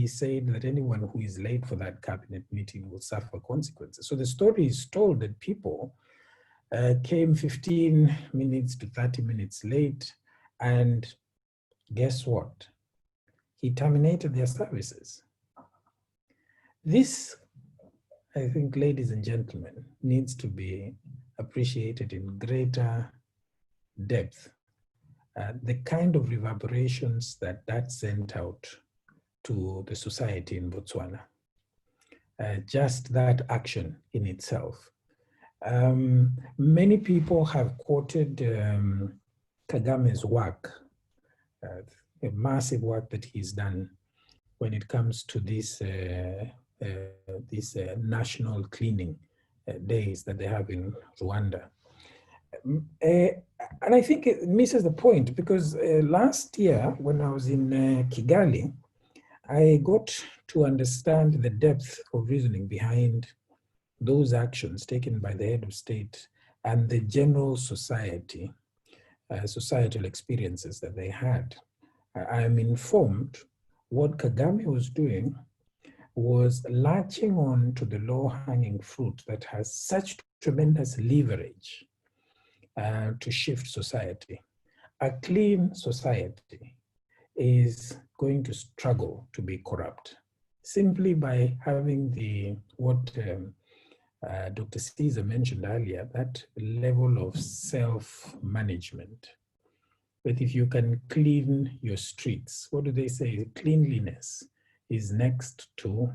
said that anyone who is late for that cabinet meeting will suffer consequences. So the story is told that people came 15 minutes to 30 minutes late, and guess what? He terminated their services. This, I think, ladies and gentlemen, needs to be appreciated in greater depth. The kind of reverberations that sent out to the society in Botswana. Just that action in itself. Many people have quoted Kagame's work, a massive work that he's done when it comes to this national cleaning days that they have in Rwanda. And I think it misses the point, because last year when I was in Kigali, I got to understand the depth of reasoning behind those actions taken by the head of state and the general society, societal experiences that they had. I am informed what Kagame was doing was latching on to the low-hanging fruit that has such tremendous leverage to shift society. A clean society is going to struggle to be corrupt simply by having what Dr. Caesar mentioned earlier, that level of self-management. But if you can clean your streets, what do they say? Cleanliness is next to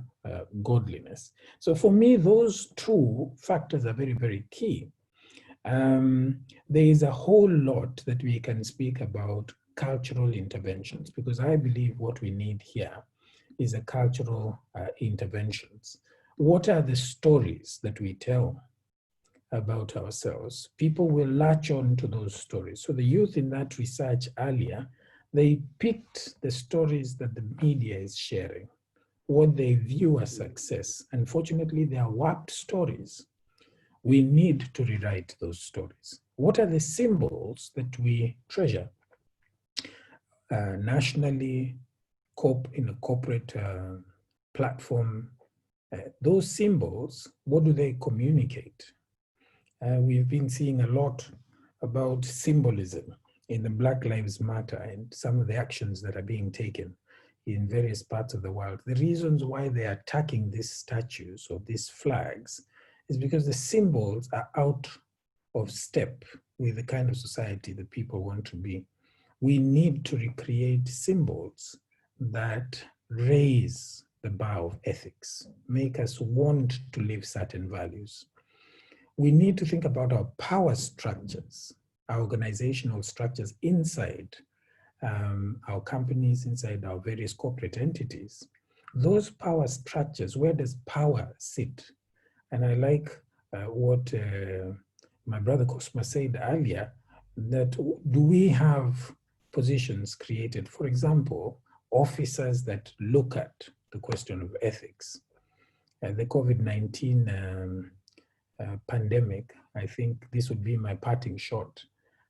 godliness. So for me, those two factors are very, very key. There is a whole lot that we can speak about cultural interventions, because I believe what we need here is a cultural interventions. What are the stories that we tell about ourselves? People will latch on to those stories. So the youth in that research earlier, they picked the stories that the media is sharing, what they view as success. Unfortunately, they are warped stories. We need to rewrite those stories. What are the symbols that we treasure nationally, in a corporate platform? Those symbols, what do they communicate? We've been seeing a lot about symbolism in the Black Lives Matter and some of the actions that are being taken in various parts of the world. The reasons why they are attacking these statues or these flags is because the symbols are out of step with the kind of society that people want to be. We need to recreate symbols that raise the bar of ethics, make us want to live certain values. We need to think about our power structures, our organizational structures inside our companies, inside our various corporate entities. Those power structures, where does power sit? And I like what my brother Cosma said earlier, that do we have positions created, for example, officers that look at the question of ethics? The COVID-19 pandemic, I think this would be my parting shot,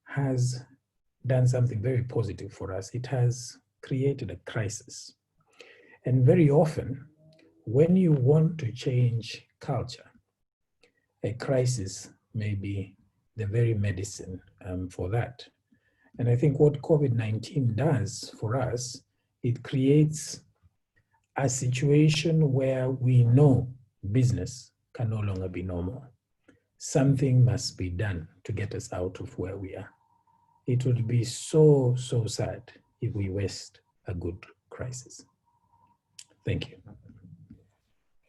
has done something very positive for us. It has created a crisis. And very often, when you want to change culture, a crisis may be the very medicine for that. And I think what COVID-19 does for us, it creates a situation where we know business can no longer be normal. Something must be done to get us out of where we are. It would be so, so sad if we waste a good crisis. Thank you.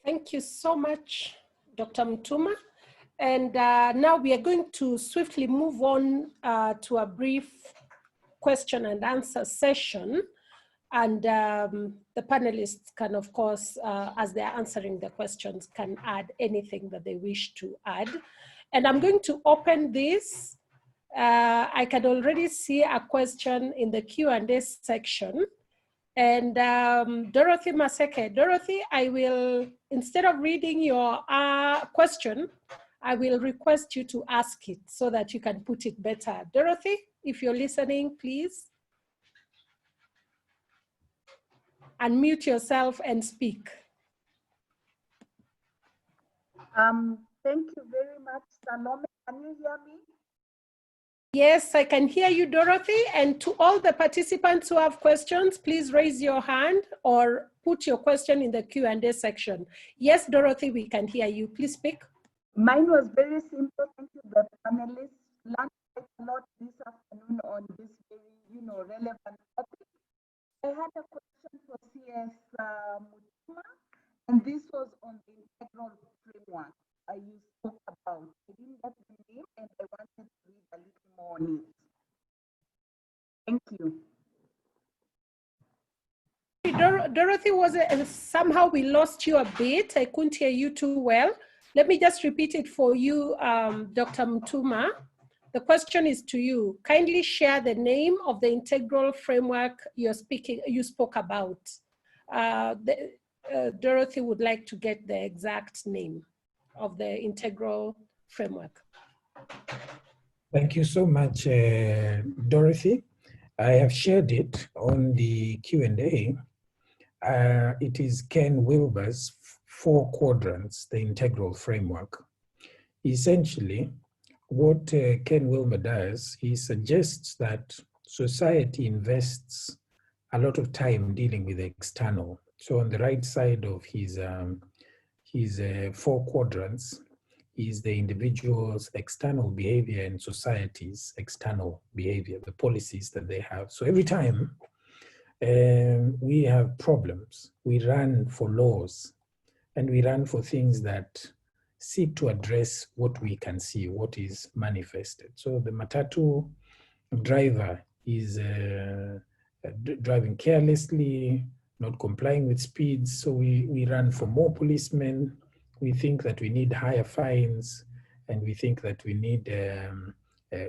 Thank you so much, Dr. Mutuma. And now we are going to swiftly move on to a brief question and answer session. And the panelists can, of course, as they're answering the questions, can add anything that they wish to add. And I'm going to open this. I can already see a question in the Q&A section. And Dorothy Maseke. Dorothy, I will, instead of reading your question, I will request you to ask it so that you can put it better. Dorothy, if you're listening, please unmute yourself and speak. Thank you very much, Salome. Can you hear me? Yes, I can hear you, Dorothy. And to all the participants who have questions, please raise your hand or put your question in the Q&A section. Yes, Dorothy, we can hear you. Please speak. Mine was very simple. Thank you, the panelists. Learned quite a lot this afternoon on this very, relevant topic. I had a question for CS Mutuma, and this was on the integral framework you spoke about. I didn't get the name, and I wanted to read a little more on it. Thank you. Dorothy, somehow we lost you a bit. I couldn't hear you too well. Let me just repeat it for you, Dr. Mutuma. The question is to you. Kindly share the name of the integral framework you spoke about. Dorothy would like to get the exact name of the integral framework. Thank you so much, Dorothy. I have shared it on the Q&A. It is Ken Wilber's 4 quadrants, the integral framework. Essentially, what Ken Wilber does, he suggests that society invests a lot of time dealing with the external. So on the right side of his 4 quadrants is the individual's external behavior and society's external behavior, the policies that they have. So every time we have problems, we run for laws and we run for things that seek to address what we can see, what is manifested. So the matatu driver is driving carelessly, not complying with speeds. So we run for more policemen. We think that we need higher fines, and we think that we need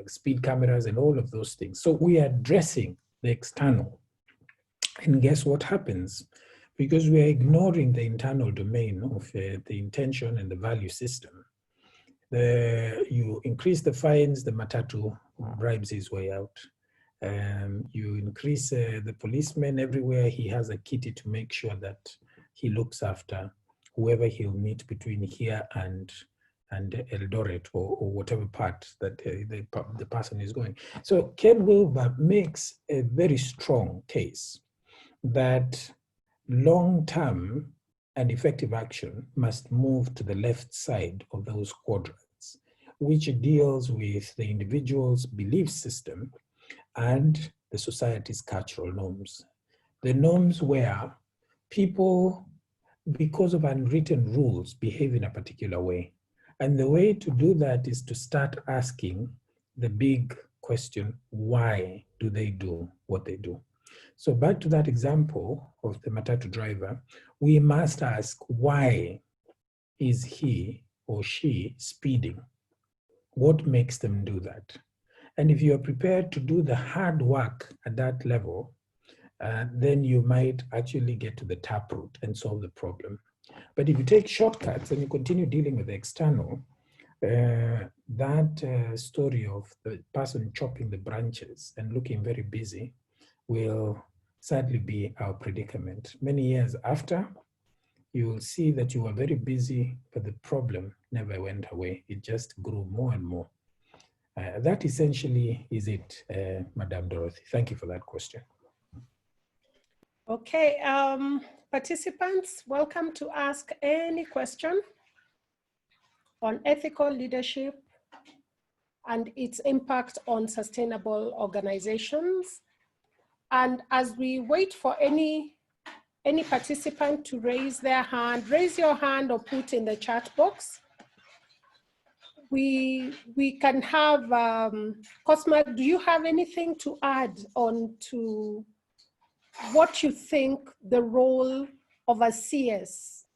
speed cameras and all of those things. So we are addressing the external. And guess what happens? Because we are ignoring the internal domain of the intention and the value system. You increase the fines, the matatu bribes his way out. You increase the policeman everywhere. He has a kitty to make sure that he looks after whoever he'll meet between here and Eldoret or whatever part that the person is going. So Ken Wilber makes a very strong case that long-term and effective action must move to the left side of those quadrants, which deals with the individual's belief system and the society's cultural norms. The norms where people, because of unwritten rules, behave in a particular way. And the way to do that is to start asking the big question, why do they do what they do? So back to that example of the matatu driver, we must ask, why is he or she speeding? What makes them do that? And if you are prepared to do the hard work at that level, then you might actually get to the taproot and solve the problem. But if you take shortcuts and you continue dealing with the external, that story of the person chopping the branches and looking very busy will sadly be our predicament. Many years after, you will see that you were very busy, but the problem never went away. It just grew more and more. That essentially is it, Madam Dorothy. Thank you for that question. Okay, participants, welcome to ask any question on ethical leadership and its impact on sustainable organizations. And as we wait for any participant to raise their hand, raise your hand or put in the chat box. We can have, Cosma, do you have anything to add on to what you think the role of a CS,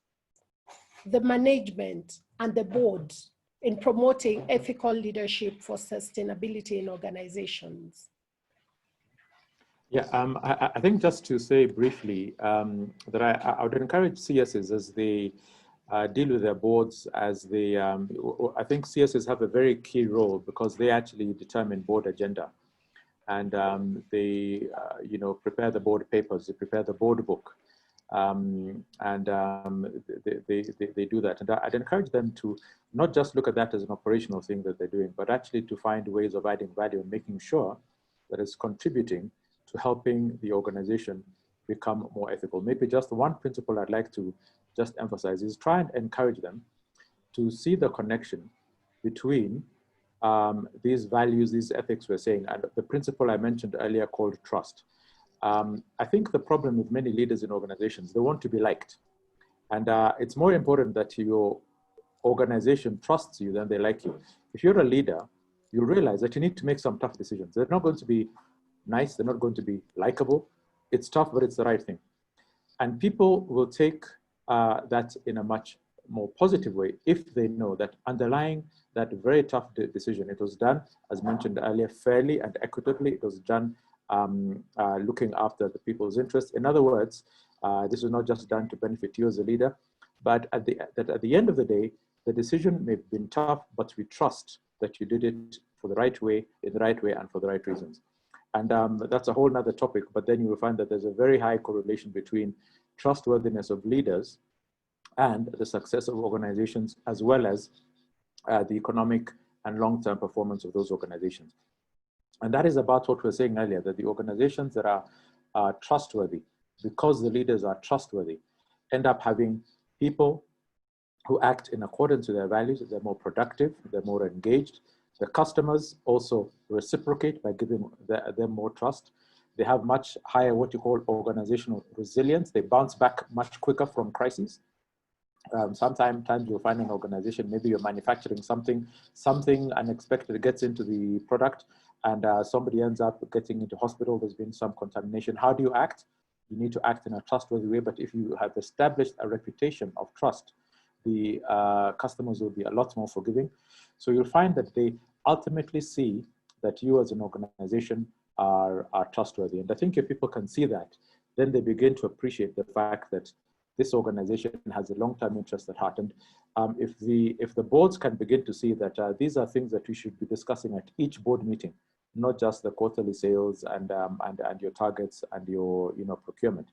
the management and the board in promoting ethical leadership for sustainability in organizations? Yeah, I think just to say briefly that I would encourage CSs as they deal with their boards, as they, I think CSs have a very key role because they actually determine board agenda. And they, prepare the board papers, they prepare the board book, and they do that. And I'd encourage them to not just look at that as an operational thing that they're doing, but actually to find ways of adding value and making sure that it's contributing to helping the organization become more ethical. Maybe just one principle I'd like to just emphasize is try and encourage them to see the connection between these values, these ethics we're saying, and the principle I mentioned earlier called trust. I think the problem with many leaders in organizations, they want to be liked. And it's more important that your organization trusts you than they like you. If you're a leader, you realize that you need to make some tough decisions. They're not going to be nice, they're not going to be likable. It's tough, but it's the right thing. And people will take that in a much more positive way if they know that underlying that very tough decision, it was done, as mentioned earlier, fairly and equitably. It was done looking after the people's interests. In other words, this was not just done to benefit you as a leader, but at the end of the day, the decision may have been tough, but we trust that you did it for the right way, in the right way, and for the right reasons. And that's a whole nother topic, but then you will find that there's a very high correlation between trustworthiness of leaders and the success of organizations, as well as the economic and long-term performance of those organizations. And that is about what we were saying earlier, that the organizations that are trustworthy, because the leaders are trustworthy, end up having people who act in accordance with their values. They're more productive, they're more engaged. The customers also reciprocate by giving them more trust. They have much higher what you call organizational resilience. They bounce back much quicker from crises. Sometimes you'll find an organization, maybe you're manufacturing something unexpected gets into the product, and somebody ends up getting into hospital. There's been some contamination. How do you act? You need to act in a trustworthy way, but if you have established a reputation of trust, the customers will be a lot more forgiving. So you'll find that they ultimately see that you as an organization are trustworthy. And I think if people can see that, then they begin to appreciate the fact that this organization has a long-term interest at heart. And if the boards can begin to see that these are things that we should be discussing at each board meeting, not just the quarterly sales and your targets and your procurement,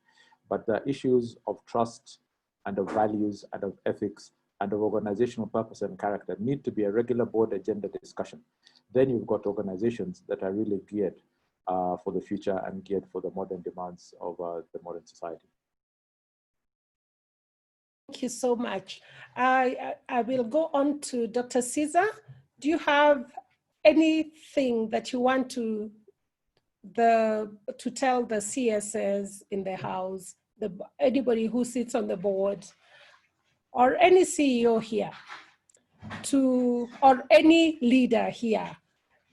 but the issues of trust and of values and of ethics and of organizational purpose and character need to be a regular board agenda discussion. Then you've got organizations that are really geared for the future and geared for the modern demands of the modern society. Thank you so much. I will go on to Dr. Caesar. Do you have anything that you want to tell the CSs in the house, anybody who sits on the board, or any CEO here, or any leader here,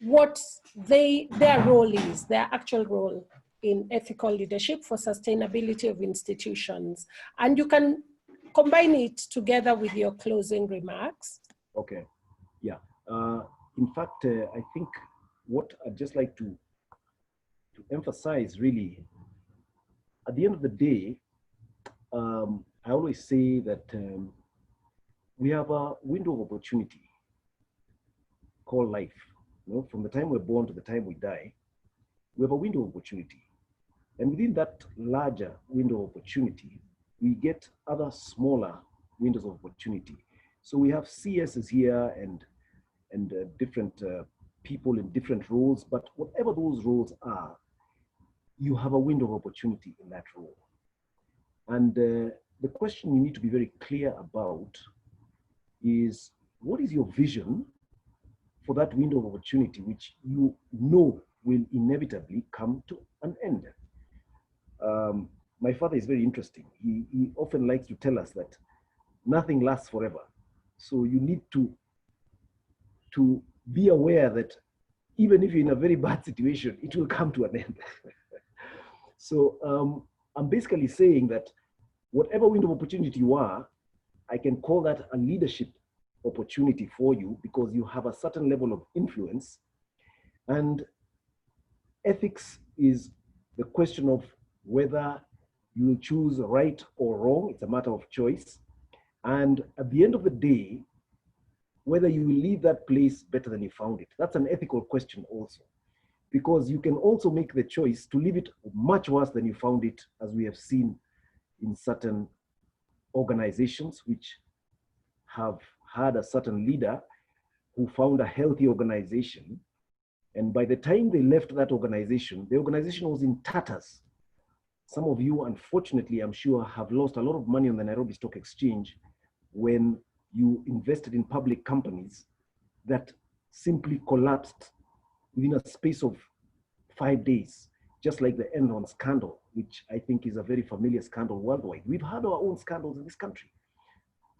what their role is, their actual role in ethical leadership for sustainability of institutions? And you can combine it together with your closing remarks. Okay, yeah. In fact, I think what I'd just like to emphasize really, at the end of the day, I always say that we have a window of opportunity called life. From the time we're born to the time we die, we have a window of opportunity. And within that larger window of opportunity, we get other smaller windows of opportunity. So we have CSs here and different people in different roles, but whatever those roles are, you have a window of opportunity in that role. And the question you need to be very clear about is, what is your vision for that window of opportunity, which you know will inevitably come to an end? My father is very interesting. He often likes to tell us that nothing lasts forever. So you need to be aware that even if you're in a very bad situation, it will come to an end. So I'm basically saying that whatever window of opportunity you are, I can call that a leadership opportunity for you, because you have a certain level of influence. And ethics is the question of whether you will choose right or wrong. It's a matter of choice. And at the end of the day, whether you will leave that place better than you found it. That's an ethical question also, because you can also make the choice to leave it much worse than you found it, as we have seen in certain organizations which have had a certain leader who found a healthy organization. And by the time they left that organization, the organization was in tatters. Some of you, unfortunately, I'm sure, have lost a lot of money on the Nairobi Stock Exchange when you invested in public companies that simply collapsed within a space of 5 days, just like the Enron scandal, which I think is a very familiar scandal worldwide. We've had our own scandals in this country.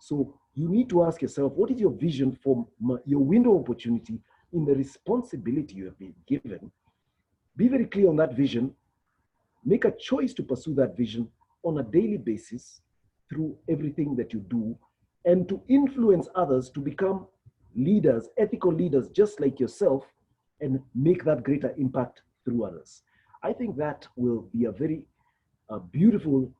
So you need to ask yourself, what is your vision for your window of opportunity in the responsibility you have been given? Be very clear on that vision. Make a choice to pursue that vision on a daily basis through everything that you do, and to influence others to become leaders, ethical leaders, just like yourself, and make that greater impact through others. I think that will be a very beautiful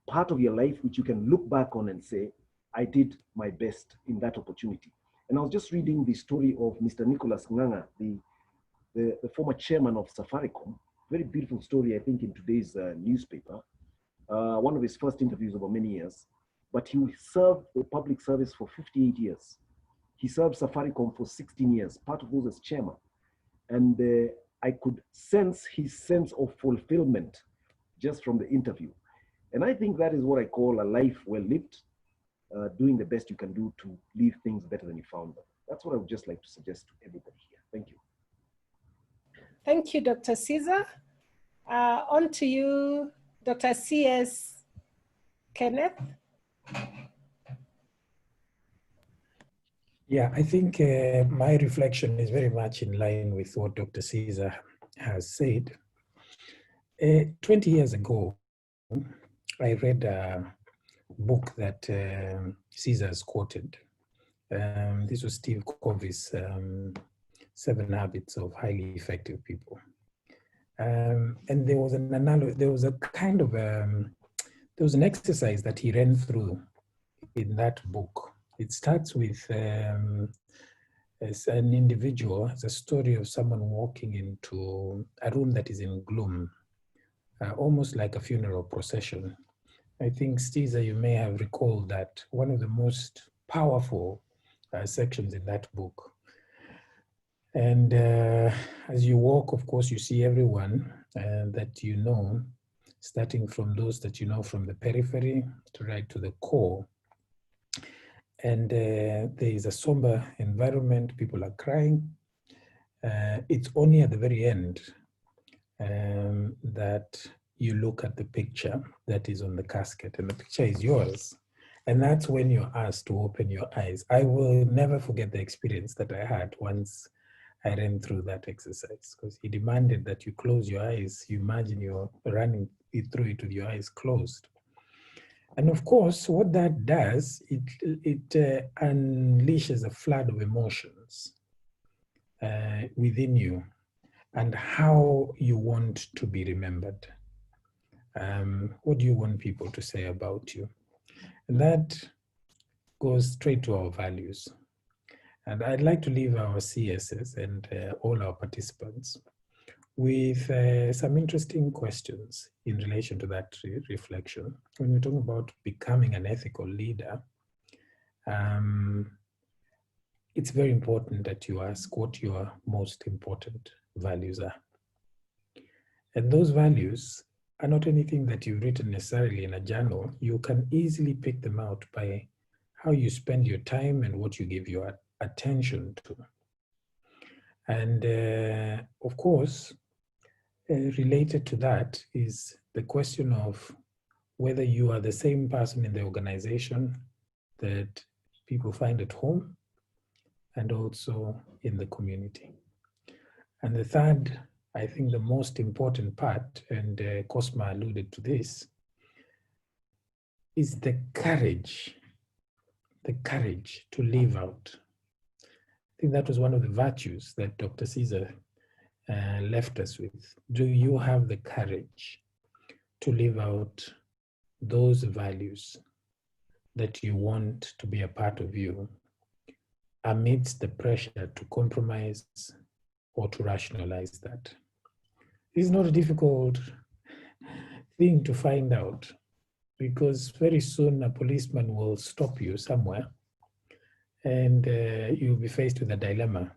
part of your life, which you can look back on and say, I did my best in that opportunity. And I was just reading the story of Mr. Nicholas Nganga, the former chairman of Safaricom. Very beautiful story, I think, in today's newspaper. One of his first interviews over many years. But he served the public service for 58 years. He served Safaricom for 16 years, part of those as chairman. And I could sense his sense of fulfillment just from the interview. And I think that is what I call a life well lived, doing the best you can do to leave things better than you found them. That's what I would just like to suggest to everybody here. Thank you. Thank you, Dr. Caesar. On to you, Dr. C.S. Kenneth. Yeah, I think my reflection is very much in line with what Dr. Caesar has said. 20 years ago, I read a book that Caesar has quoted. This was Steve Covey's 7 Habits of Highly Effective People. And there was an analogy, there was a kind of, there was an exercise that he ran through in that book. It starts with as an individual, it's a story of someone walking into a room that is in gloom, almost like a funeral procession. I think, Caesar, you may have recalled that one of the most powerful sections in that book. And as you walk, of course, you see everyone that you know, starting from those that you know from the periphery to right to the core. And there is a somber environment, people are crying. It's only at the very end that you look at the picture that is on the casket, and the picture is yours. And that's when you're asked to open your eyes. I will never forget the experience that I had once I ran through that exercise, because he demanded that you close your eyes. You imagine you're running through it with your eyes closed. And of course, what that does, it unleashes a flood of emotions within you and how you want to be remembered. What do you want people to say about you? And that goes straight to our values. And I'd like to leave our CSs and all our participants with some interesting questions in relation to that reflection. When we're talking about becoming an ethical leader, it's very important that you ask what your most important values are. And those values are not anything that you've written necessarily in a journal. You can easily pick them out by how you spend your time and what you give your attention to. And of course, related to that is the question of whether you are the same person in the organization that people find at home and also in the community. And the third, I think the most important part, and Cosma alluded to this, is the courage to live out. I think that was one of the virtues that Dr. Caesar left us with. Do you have the courage to live out those values that you want to be a part of you amidst the pressure to compromise or to rationalize that? It's not a difficult thing to find out, because very soon a policeman will stop you somewhere and you'll be faced with a dilemma,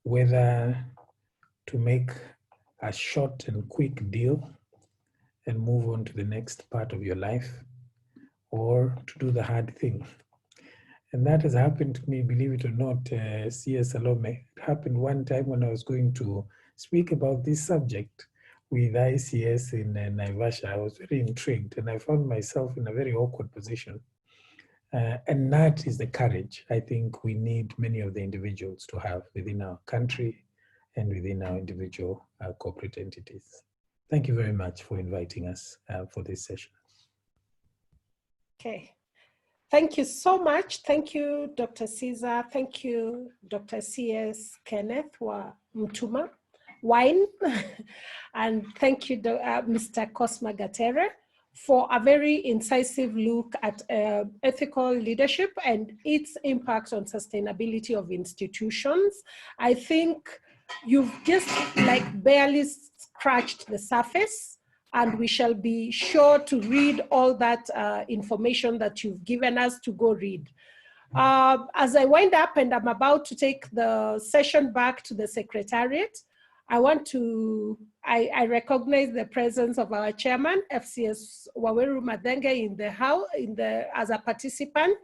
whether to make a short and quick deal and move on to the next part of your life, or to do the hard thing. And that has happened to me, believe it or not, C.S. Salome. It happened one time when I was going to speak about this subject with ICEA in Naivasha. I was very intrigued and I found myself in a very awkward position. And that is the courage I think we need many of the individuals to have within our country and within our individual corporate entities. Thank you very much for inviting us for this session. Okay. Thank you so much. Thank you, Dr. Caesar. Thank you, Dr. C.S. Kenneth Mutuma, Wyne. And thank you, Mr. Cosma Gatere, for a very incisive look at ethical leadership and its impact on sustainability of institutions. I think you've just barely scratched the surface, and we shall be sure to read all that information that you've given us to go read. As I wind up and I'm about to take the session back to the Secretariat, I want to, I recognize the presence of our chairman, FCS Waweru Madenge, in the house, as a participant.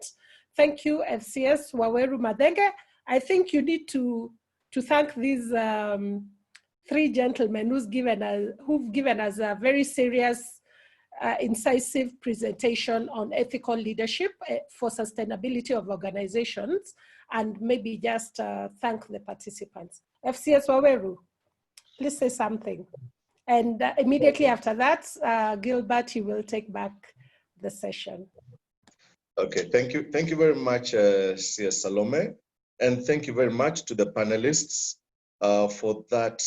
Thank you, FCS Waweru Madenge. I think you need to thank these three gentlemen who've given us a very serious, incisive presentation on ethical leadership for sustainability of organizations, and maybe just thank the participants. FCS Waweru, please say something. And immediately after that, Gilbert, you will take back the session. Okay, thank you. Thank you very much, CS Salome. And thank you very much to the panelists for that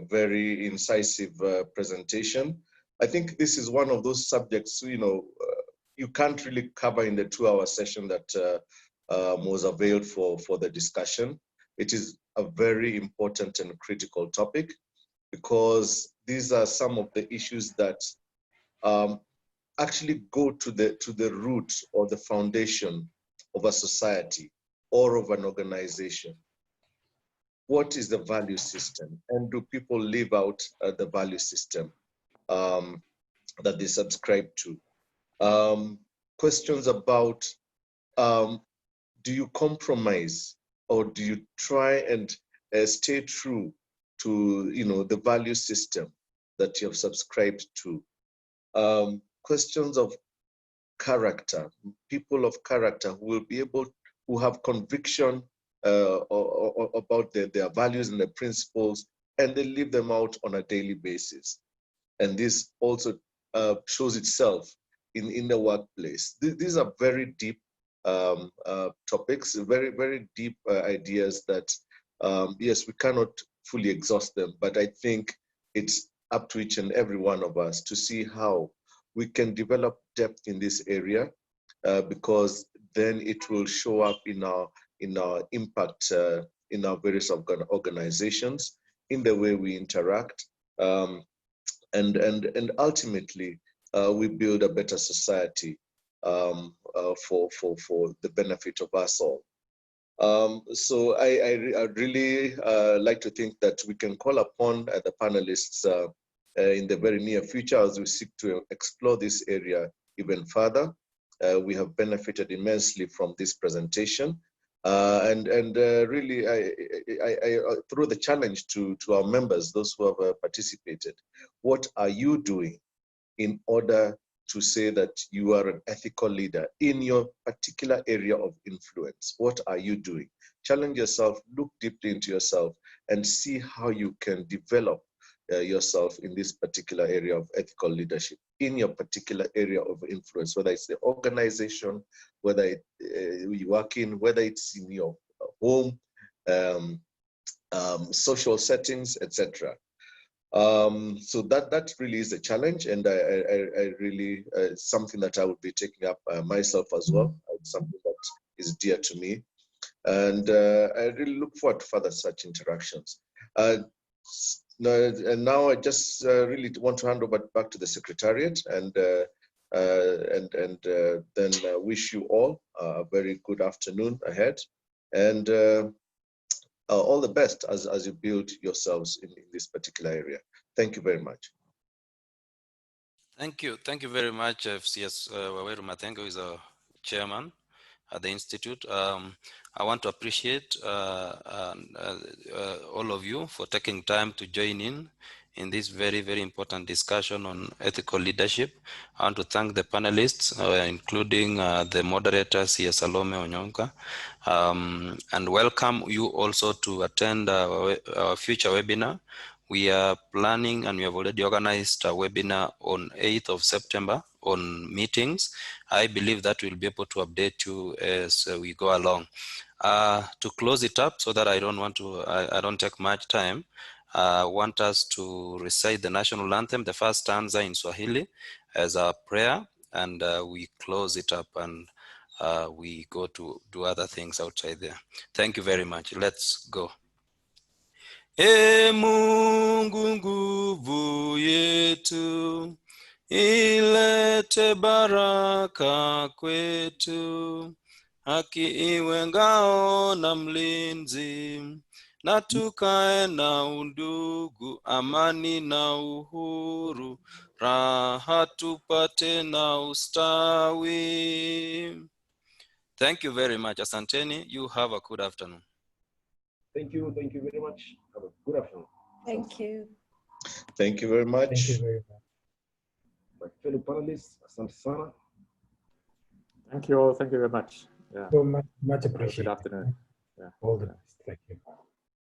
very incisive presentation. I think this is one of those subjects, you can't really cover in the 2-hour session that was availed for the discussion. It is a very important and critical topic, because these are some of the issues that actually go to the root or the foundation of a society or of an organization. What is the value system, and do people live out the value system that they subscribe to? Questions about do you compromise, or do you try and stay true to the value system that you have subscribed to? Questions of character, people of character who will be able, who have conviction about their values and their principles, and they live them out on a daily basis. And this also shows itself in the workplace. These are very deep topics, very, very deep ideas that, yes, we cannot fully exhaust them, but I think it's up to each and every one of us to see how we can develop depth in this area, because then it will show up in our impact in our various organizations, in the way we interact, and ultimately we build a better society for the benefit of us all. So I really like to think that we can call upon the panelists in the very near future as we seek to explore this area even further. We have benefited immensely from this presentation, and really I throw the challenge to our members, those who have participated. What are you doing in order to say that you are an ethical leader in your particular area of influence? What are you doing? Challenge yourself, look deeply into yourself, and see how you can develop yourself in this particular area of ethical leadership, in your particular area of influence, whether it's the organization, whether you work in, whether it's in your home, social settings, etc. So that really is a challenge, and I really, it's something that I would be taking up myself as well. It's something that is dear to me, and I really look forward to further such interactions. And now I just really want to hand over back to the Secretariat, and then wish you all a very good afternoon ahead, and all the best as you build yourselves in this particular area. Thank you very much. Thank you very much, FCS Waweru Madenge, who is our chairman at the Institute. I want to appreciate all of you for taking time to join in this very, very important discussion on ethical leadership. I want to thank the panelists, including the moderators here, Salome Onyonka, and welcome you also to attend our future webinar. We are planning, and we have already organized a webinar on 8th of September on meetings. I believe that we'll be able to update you as we go along. To close it up, so that I don't take much time, I want us to recite the national anthem, the first stanza in Swahili, as our prayer, and we close it up, and we go to do other things outside there. Thank you very much. Let's go. Mungu nguvu yetu, ilete baraka kwetu, haki iwe ngao na mlinzi, na tukae na undugu, amani na uhuru, raha tupate na ustawi. Thank you very much. Asanteni. You have a good afternoon. Thank you very much. Have a good afternoon. Thank you. Thank you very much. Thank you very much. My fellow panelists, asante sana. Thank you all. Thank you very much. Yeah. So much Have a good appreciated. afternoon. Yeah. All the best. Thank you.